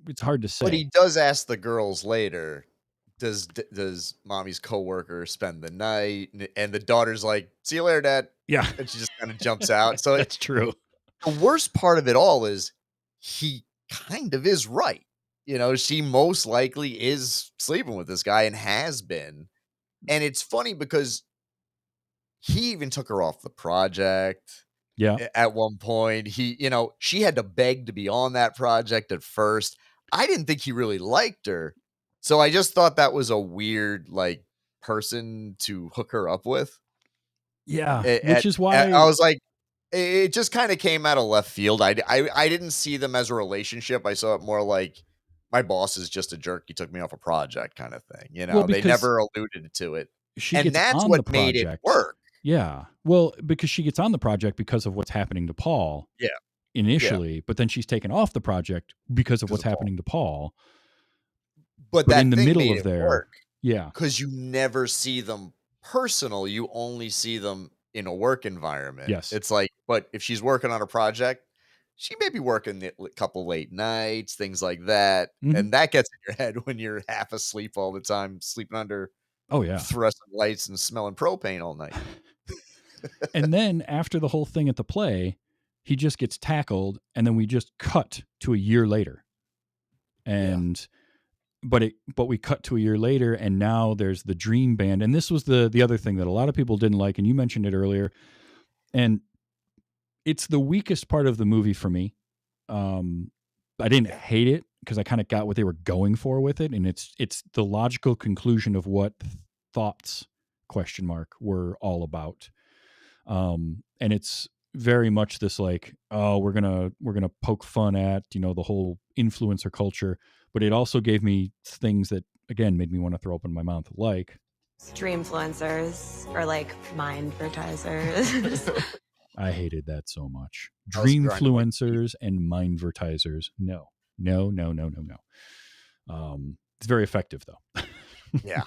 it's hard to say. But he does ask the girls later, does mommy's coworker spend the night? And the daughter's like, see you later, Dad. Yeah. And she just kind of jumps out. So That's true. The worst part of it all is he kind of is right. She most likely is sleeping with this guy and has been. And it's funny because he even took her off the project. Yeah. At one point, she had to beg to be on that project at first. I didn't think he really liked her. So I just thought that was a weird, like, person to hook her up with. Yeah. Which is why I was like, it just kind of came out of left field. I didn't see them as a relationship. I saw it more like, my boss is just a jerk. He took me off a project kind of thing. Well, They because never alluded to it. she And gets that's on what the made it project. work. Yeah. Well, because she gets on the project because of what's happening to Paul. Yeah. Initially, but then she's taken off the project because of what's happening to Paul. But But that in the thing middle made of it there, work. yeah. Because you never see them personal. You only see them in a work environment. Yes. It's like, but if she's working on a project, she may be working a couple late nights, things like that, Mhm. and that gets in your head when you're half asleep all the time, sleeping under Oh, yeah. fluorescent lights and smelling propane all night. And then after the whole thing at the play, he just gets tackled, and then we just cut to a year later. Yeah. And but we cut to a year later, and now there's the dream band. And this was the other thing that a lot of people didn't like, and you mentioned it earlier. And it's the weakest part of the movie for me. I didn't hate it because I kind of got what they were going for with it, and it's the logical conclusion of what thoughts question mark were all about. And it's very much this like, oh, we're gonna poke fun at the whole influencer culture, but it also gave me things that again made me want to throw open my mouth, like Dreamfluencers or like mind advertisers. I hated that so much. That was grinding my teeth. Dreamfluencers and mindvertisers. No, no, no, no, no, no. It's very effective though. Yeah.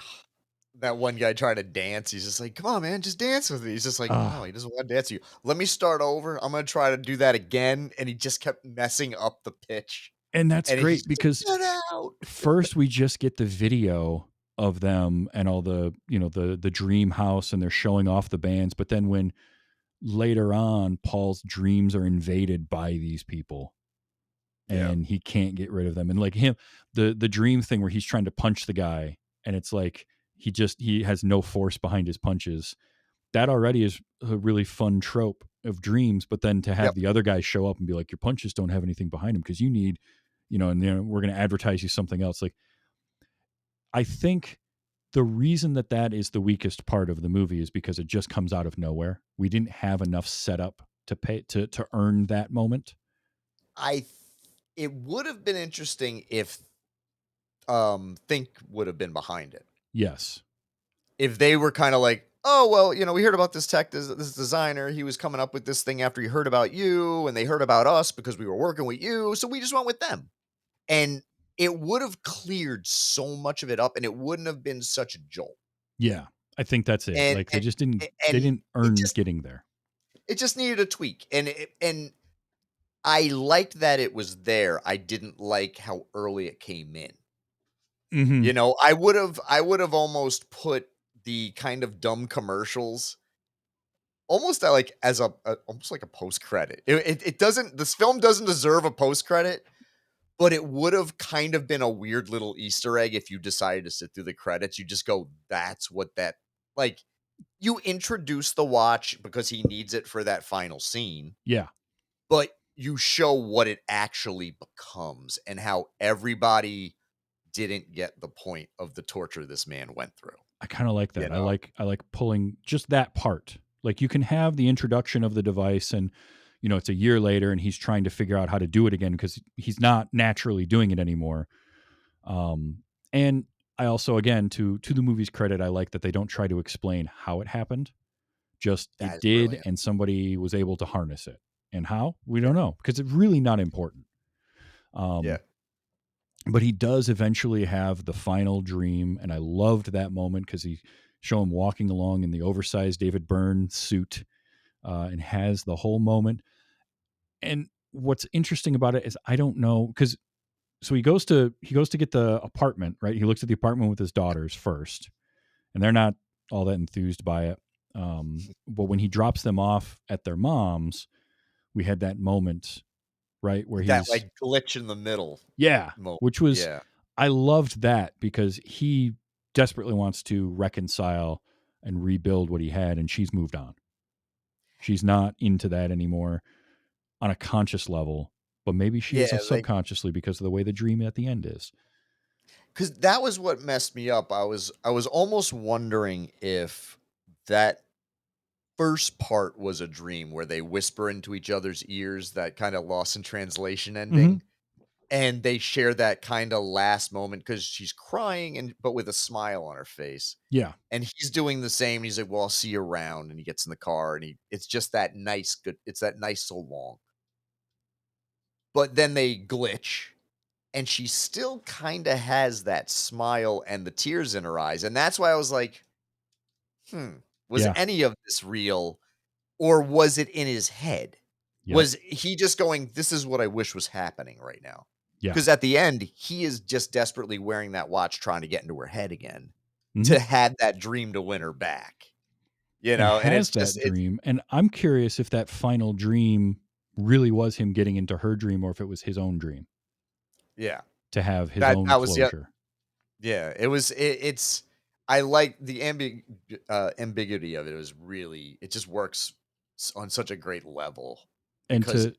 That one guy trying to dance, he's just like, "Come on, man, just dance with me." He's just like, "No, Ah, he doesn't want to dance with you. Let me start over. I'm gonna try to do that again." And he just kept messing up the pitch. and that's And he's great just because like, "Get out." first we just get the video of them and all the dream house, and they're showing off the bands, but then when later on Paul's dreams are invaded by these people Yeah. and he can't get rid of them, and like him, the dream thing where he's trying to punch the guy and it's like he has no force behind his punches. That already is a really fun trope of dreams, but then to have Yep. the other guy show up and be like, your punches don't have anything behind them because you need, and we're going to advertise you something else. Like, I think the reason that is the weakest part of the movie is because it just comes out of nowhere. We didn't have enough setup to pay to earn that moment. It would have been interesting if Think would have been behind it. Yes. If they were kind of like, "Oh, well, we heard about this this designer. He was coming up with this thing after he heard about you, and they heard about us because we were working with you, so we just went with them." And it would have cleared so much of it up, and it wouldn't have been such a jolt. Yeah. I think that's it. And Like they just didn't they and didn't it earn just getting there. it just needed a tweak, and I liked that it was there. I didn't like how early it came in. Mhm. I would have almost put the kind of dumb commercials almost like as almost like a post credit. It doesn't. This film doesn't deserve a post credit, but it would have kind of been a weird little Easter egg if you decided to sit through the credits. You just go, "That's what that like." You introduce the watch because he needs it for that final scene, Yeah. but you show what it actually becomes and how everybody didn't get the point of the torture this man went through. I kind of like You that. know? I like pulling just that part. Like you can have the introduction of the device and it's a year later and he's trying to figure out how to do it again because he's not naturally doing it anymore. And I also again to the movie's credit, I like that they don't try to explain how it happened. Just That it is did brilliant. and somebody was able to harness it. And how? We don't know because it's really not important. Yeah. But he does eventually have the final dream, and I loved that moment because he show him walking along in the oversized David Byrne suit, and has the whole moment. And what's interesting about it is I don't know because so he goes to get the apartment, right? He looks at the apartment with his daughters first, and they're not all that enthused by it. But when he drops them off at their mom's, we had that moment, right, where That he's like glitch in the middle yeah, moment. which was Yeah. I loved that because he desperately wants to reconcile and rebuild what he had, and she's moved on. She's not into that anymore on a conscious level, but maybe she is Yeah, like subconsciously because of the way the dream at the end is. because that was what messed me up. I was almost wondering if that first part was a dream where they whisper into each other's ears, that kind of lost in translation Mm-hmm. ending. And they share that kind of last moment because she's crying but with a smile on her face. Yeah, And he's doing the same. He's like, "Well, I'll see you around." And he gets in the car and it's just that nice, good. It's that nice so long. But then they glitch and she still kind of has that smile and the tears in her eyes. And that's why I was like, was yeah. any of this real or was it in his head? Yep. Was he just going, this is what I wish was happening right now? Yeah. Because at the end, he is just desperately wearing that watch, trying to get into her head again Mhm. to have that dream to win her back. You And know, and has it's that just, dream. And I'm curious if that final dream really was him getting into her dream or if it was his own dream yeah, to have his that own that was, yeah, closure. yeah, it was, it's, I like the ambiguity of it. It was really, it just works on such a great level And because it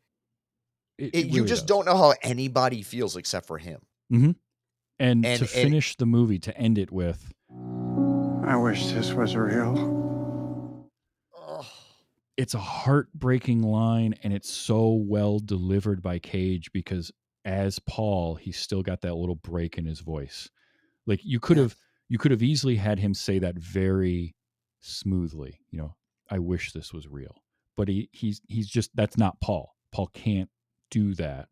you really just does. don't know how anybody feels except for him. Mm-hmm. And to And finish the movie, to end it with, I wish this was real. it's a heartbreaking line, and it's so well delivered by Cage because as Paul, he's still got that little break in his voice. Like you could have easily had him say that very smoothly, I wish this was real. But he's just, that's not Paul. Paul can't do that.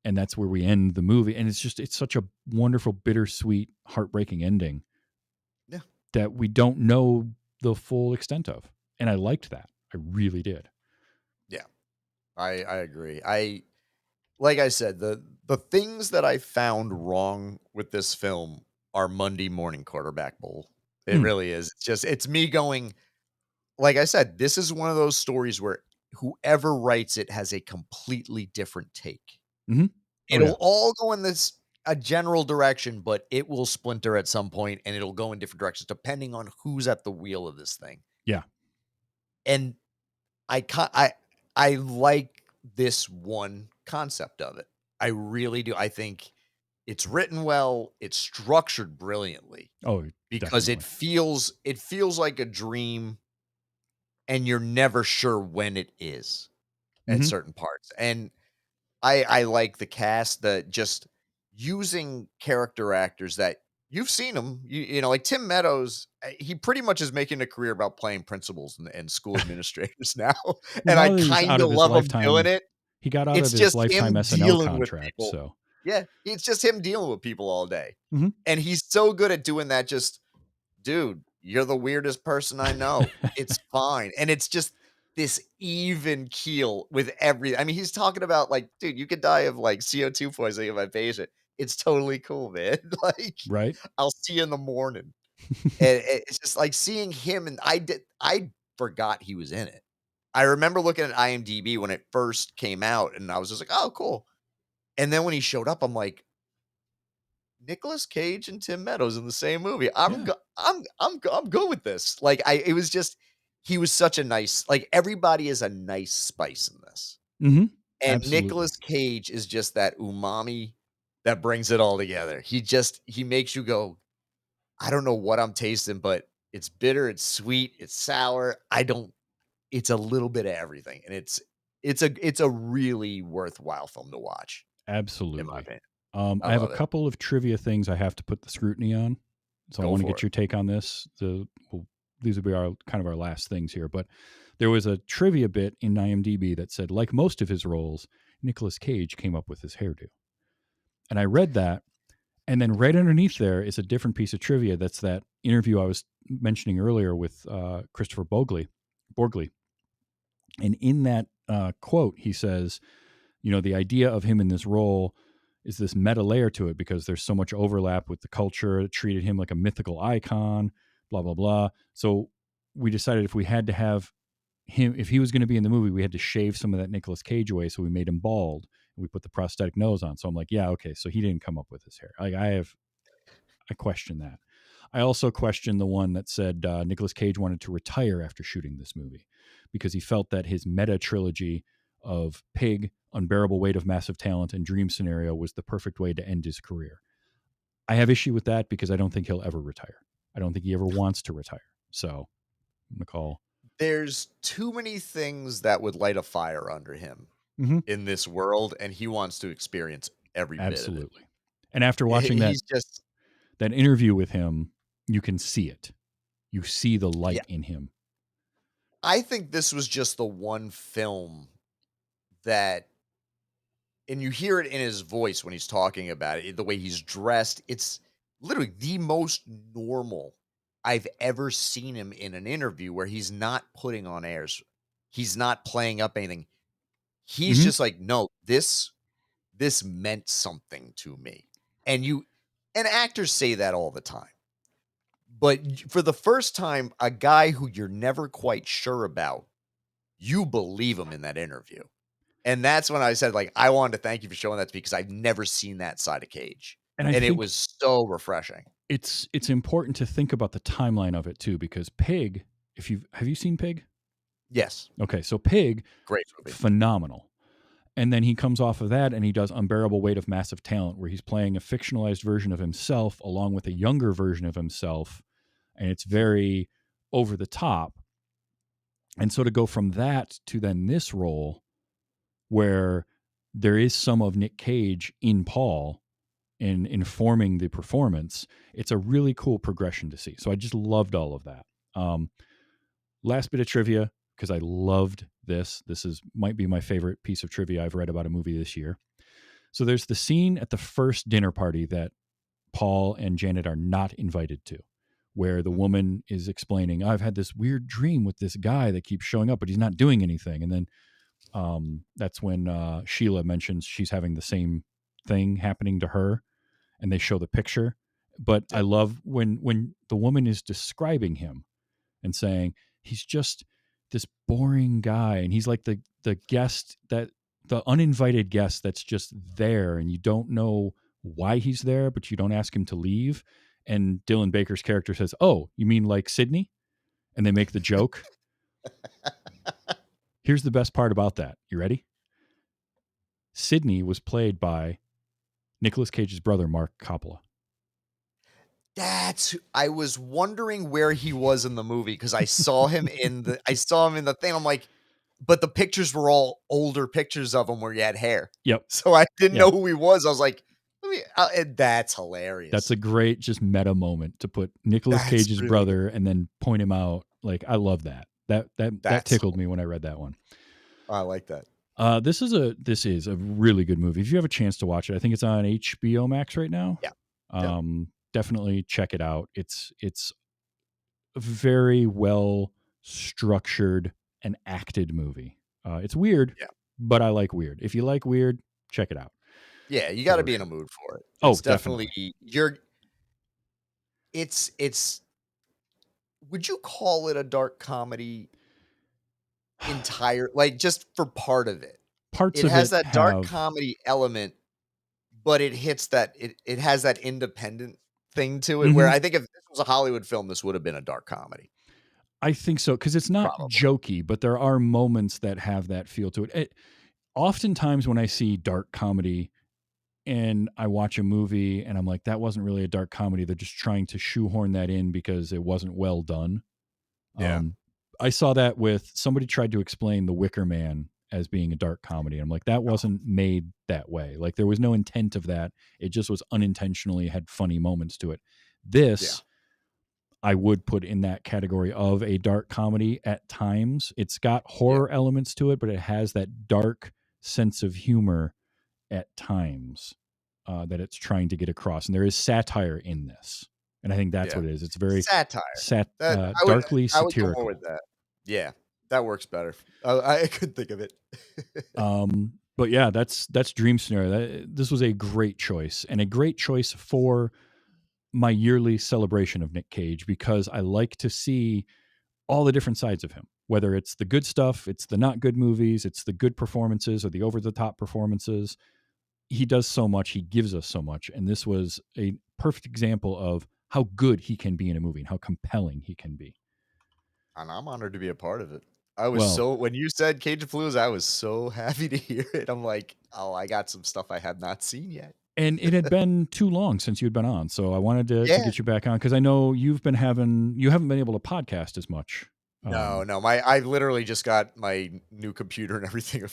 And that's where we end the movie. And it's such a wonderful, bittersweet, heartbreaking ending. Yeah. That we don't know the full extent of. And I liked that. I really did. yeah, I agree. Like I said, the things that I found wrong with this film are Monday morning quarterback bowl. It really is. It's me going, like I said, this is one of those stories where whoever writes it has a completely different take. Mm-hmm. It'll all go in a general direction, but it will splinter at some point and it'll go in different directions depending on who's at the wheel of this thing. Yeah. And I like this one concept of it. I really do. I think it's written well, it's structured brilliantly. Oh, because definitely. it feels like a dream and you're never sure when it is at Mhm. certain parts. And I like the cast that just using character actors that you've seen them, you know, like Tim Meadows, he pretty much is making a career about playing principals and school administrators now. Well, And I now that he's kind out of of his love him doing lifetime, it. he got out It's of his just lifetime him SNL dealing with contract, people. so Yeah, it's just him dealing with people all day. Mhm. And he's so good at doing that. Just, dude, you're the weirdest person I know. It's fine. And it's just this even keel with I mean, he's talking about like, dude, you could die of like CO2 poisoning if I patient. It's totally cool, man. Like, right? I'll see you in the morning. And it's just like seeing him, and I forgot he was in it. I remember looking at IMDb when it first came out, and I was just like, oh, cool. And then when he showed up, I'm like, Nicolas Cage and Tim Meadows in the same movie. I'm good with this. Like it was just, he was such a nice, like everybody is a nice spice in this. Mhm. And Absolutely. Nicolas Cage is just that umami that brings it all together. He makes you go, I don't know what I'm tasting, but it's bitter, it's sweet, it's sour. It's a little bit of everything. And it's a really worthwhile film to watch, in my Absolutely. opinion. I I have a love it. couple of trivia things I have to put the scrutiny on. So I Go want to for get it. your take on this. These will be our kind of our last things here, but there was a trivia bit in IMDb that said, like most of his roles, Nicolas Cage came up with his hairdo. And I read that, and then right underneath there is a different piece of trivia. That's that interview I was mentioning earlier with Christopher Borgley. And in that quote, he says, the idea of him in this role is this meta layer to it because there's so much overlap with the culture. It treated him like a mythical icon, blah, blah, blah. So we decided if we had to have him, if he was going to be in the movie, we had to shave some of that Nicolas Cage away. So we made him bald and we put the prosthetic nose on. So I'm like, yeah, okay. So he didn't come up with his hair. Like I question that. I also question the one that said Nicolas Cage wanted to retire after shooting this movie because he felt that his meta trilogy of Pig, Unbearable Weight of Massive Talent, and Dream Scenario was the perfect way to end his career. I have issue with that because I don't think he'll ever retire. I don't think he ever wants to retire. So I'm going to call. There's too many things that would light a fire under him Mhm. in this world, and he wants to experience every bit of it. Absolutely. And after watching that interview with him, you can see it. You see the light in him. I think this was just the one film that, and you hear it in his voice when he's talking about it, the way he's dressed. It's literally the most normal I've ever seen him in an interview where he's not putting on airs. He's not playing up anything. He's just like, no, this meant something to me. And actors say that all the time. But for the first time, a guy who you're never quite sure about, you believe him in that interview. And that's when I said, like, I wanted to thank you for showing that to me because I've never seen that side of Cage. And I And it think was so refreshing. it's important to think about the timeline of it too, because Pig, have you seen Pig? Yes. Okay, so Pig, Great movie. phenomenal. And then he comes off of that and he does Unbearable Weight of Massive Talent, where he's playing a fictionalized version of himself along with a younger version of himself. And it's very over the top. And so to go from that to then this role where there is some of Nick Cage in Paul in informing the performance, it's a really cool progression to see. So I just loved all of that. Last bit of trivia, because I loved this. This might be my favorite piece of trivia I've read about a movie this year. So there's the scene at the first dinner party that Paul and Janet are not invited to, where the woman is explaining, I've had this weird dream with this guy that keeps showing up, but he's not doing anything. And then that's when Sheila mentions she's having the same thing happening to her, and they show the picture. But I love when the woman is describing him and saying he's just this boring guy, and he's like the guest, that the uninvited guest that's just there, and you don't know why he's there, but you don't ask him to leave. And Dylan Baker's character says, "Oh, you mean like Sydney?" And they make the joke. Here's the best part about that. You ready? Sydney was played by Nicolas Cage's brother, Mark Coppola. I was wondering where he was in the movie because I saw him in the thing. I'm like, but the pictures were all older pictures of him where he had hair. Yep. So I didn't know who he was. I was like, and that's hilarious. That's a great just meta moment to put Nicolas Cage's brother and then point him out. Like, I love that. That tickled me when I read that one. I like that. This is a really good movie. If you have a chance to watch it, I think it's on HBO Max right now. Yeah. Definitely check it out. It's a very well structured and acted movie. It's weird, but I like weird. If you like weird, check it out. Yeah, you got to be in a mood for it. Oh, It's definitely. It's. Would you call it a dark comedy? Like just for part of it. Parts it of has it that dark have- comedy element, but it hits that it has that independent thing to it. Where I think if this was a Hollywood film, this would have been a dark comedy. I think so, because it's not jokey, but there are moments that have that feel to it. Oftentimes when I see dark comedy and I watch a movie and I'm like, that wasn't really a dark comedy, they're just trying to shoehorn that in because it wasn't well done. Yeah. I saw that with somebody tried to explain The Wicker Man as being a dark comedy. I'm like, that wasn't made that way. Like, there was no intent of that. It just was unintentionally had funny moments to it. This, I would put in that category of a dark comedy at times. It's got horror elements to it, but it has that dark sense of humor at times that it's trying to get across. And there is satire in this. And I think that's what it is. It's very satire, darkly I would go satirical. more with that. Yeah, that works better. I couldn't think of it. But yeah, that's Dream Scenario. This was a great choice, and a great choice for my yearly celebration of Nick Cage, because I like to see all the different sides of him, whether it's the good stuff, it's the not good movies, it's the good performances or the over the top performances. He does so much. He gives us so much. And this was a perfect example of how good he can be in a movie and how compelling he can be. And I'm honored to be a part of it. I was when you said Cage-A-Palooza, I was so happy to hear it. I'm like, oh, I got some stuff I have not seen yet. And it had been too long since you'd been on. So I wanted to get you back on, because I know you haven't been able to podcast as much. No, I literally just got my new computer and everything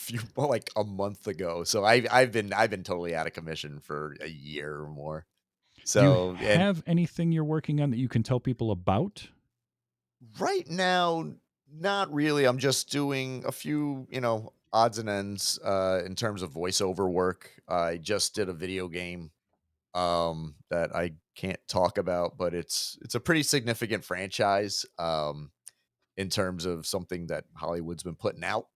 a month ago. So I've been totally out of commission for a year or more. So do you have anything you're working on that you can tell people about? Right now, not really. I'm just doing a few, odds and ends in terms of voiceover work. I just did a video game that I can't talk about, but it's a pretty significant franchise in terms of something that Hollywood's been putting out.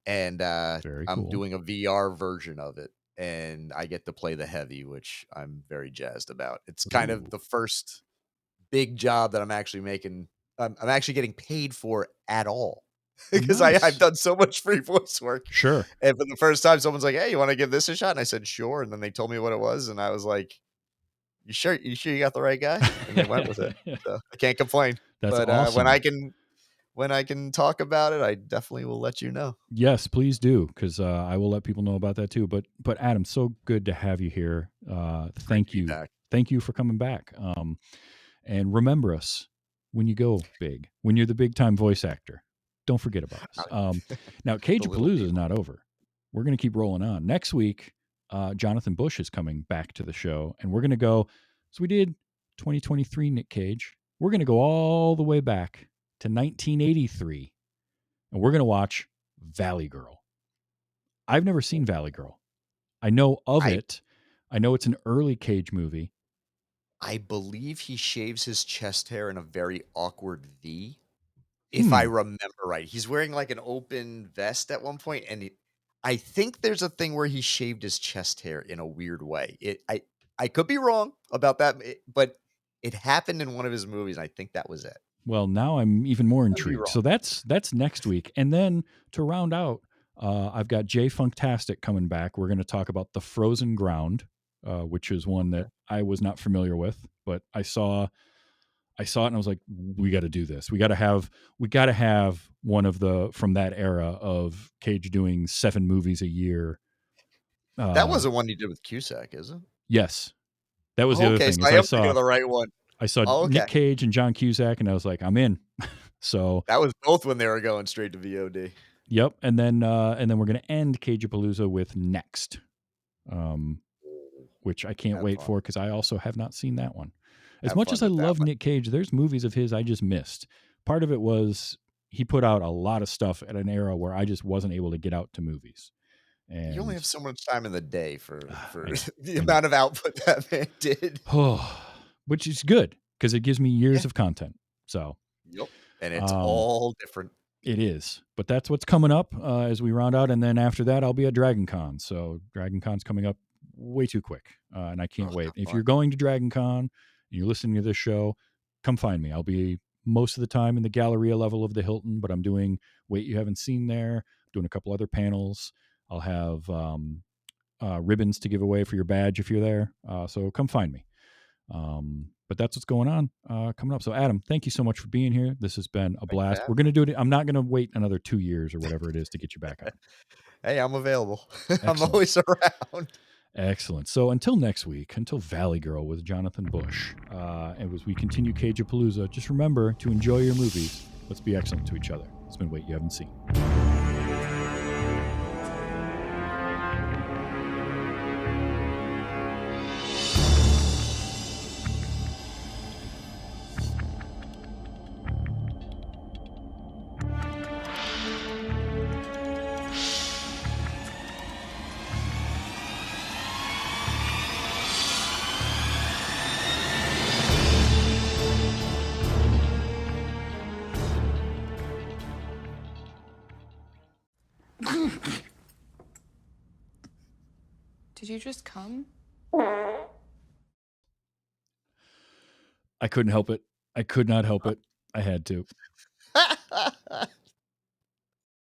and Very I'm cool. doing a VR version of it, and I get to play the heavy, which I'm very jazzed about. It's kind of the first big job that I'm actually making. I'm actually getting paid for at all because I've Nice. done so much free voice work. Sure. And for the first time, someone's like, "Hey, you want to give this a shot?" And I said, "Sure." And then they told me what it was, and I was like, "You sure? You sure you got the right guy?" And they went with it. So I can't complain. That's But awesome. when I can talk about it, I definitely will let you know. Yes, please do, because I will let people know about that too. But Adam, so good to have you here. Thank you, thank you for coming back. And remember us when you go big, when you're the big time voice actor. Don't forget about us. Now, Cage-A-Palooza is not over. We're going to keep rolling on. Next week, Jonathan Bush is coming back to the show, and we're going to go. So we did 2023 Nick Cage. We're going to go all the way back to 1983, and we're going to watch Valley Girl. I've never seen Valley Girl. I know of it. I know it's an early Cage movie. I believe he shaves his chest hair in a very awkward V. If I remember right, he's wearing like an open vest at one point, and I think there's a thing where he shaved his chest hair in a weird way. I could be wrong about that, but it happened in one of his movies, and I think that was it. Well, now I'm even more Could be intrigued. wrong. So that's next week, and then to round out, I've got Jay Funktastic coming back. We're going to talk about The Frozen Ground, which is one that I was not familiar with, but I saw it and I was like, we got to do this. We got to have one of the from that era of Cage doing 7 movies a year. That wasn't one you did with Cusack, is it? Yes, that was the other Okay, thing. so I am thinking of the right one. I saw Oh, okay. Nick Cage and John Cusack, and I was like, I'm in. So that was both when they were going straight to VOD. Yep, and then we're going to end Cage-A-Palooza with Next, which I can't wait for because I also have not seen that one. As much as I love Nick Cage, there's movies of his I just missed. Part of it was he put out a lot of stuff at an era where I just wasn't able to get out to movies. And you only have so much time in the day for the amount of output that man did. Which is good because it gives me years of content. So, yep, and it's all different. It is, but that's what's coming up as we round out, and then after that, I'll be at Dragon Con. So Dragon Con's coming up way too quick, and I can't wait. If you're going to Dragon Con and you're listening to this show, come find me. I'll be most of the time in the Galleria level of the Hilton, but I'm doing Wait You Haven't Seen there, doing a couple other panels. I'll have ribbons to give away for your badge if you're there. So come find me. But that's what's going on coming up. So Adam, thank you so much for being here. This has been a blast. We're going to do it. I'm not going to wait another 2 years or whatever it is to get you back on. Hey, I'm available. I'm always around. Excellent. So until next week, until Valley Girl with Jonathan Bush, and as we continue Cage-A-Palooza, just remember to enjoy your movies. Let's be excellent to each other. It's been Wait You Haven't Seen. Did you just come? I couldn't help it. I could not help it. I had to.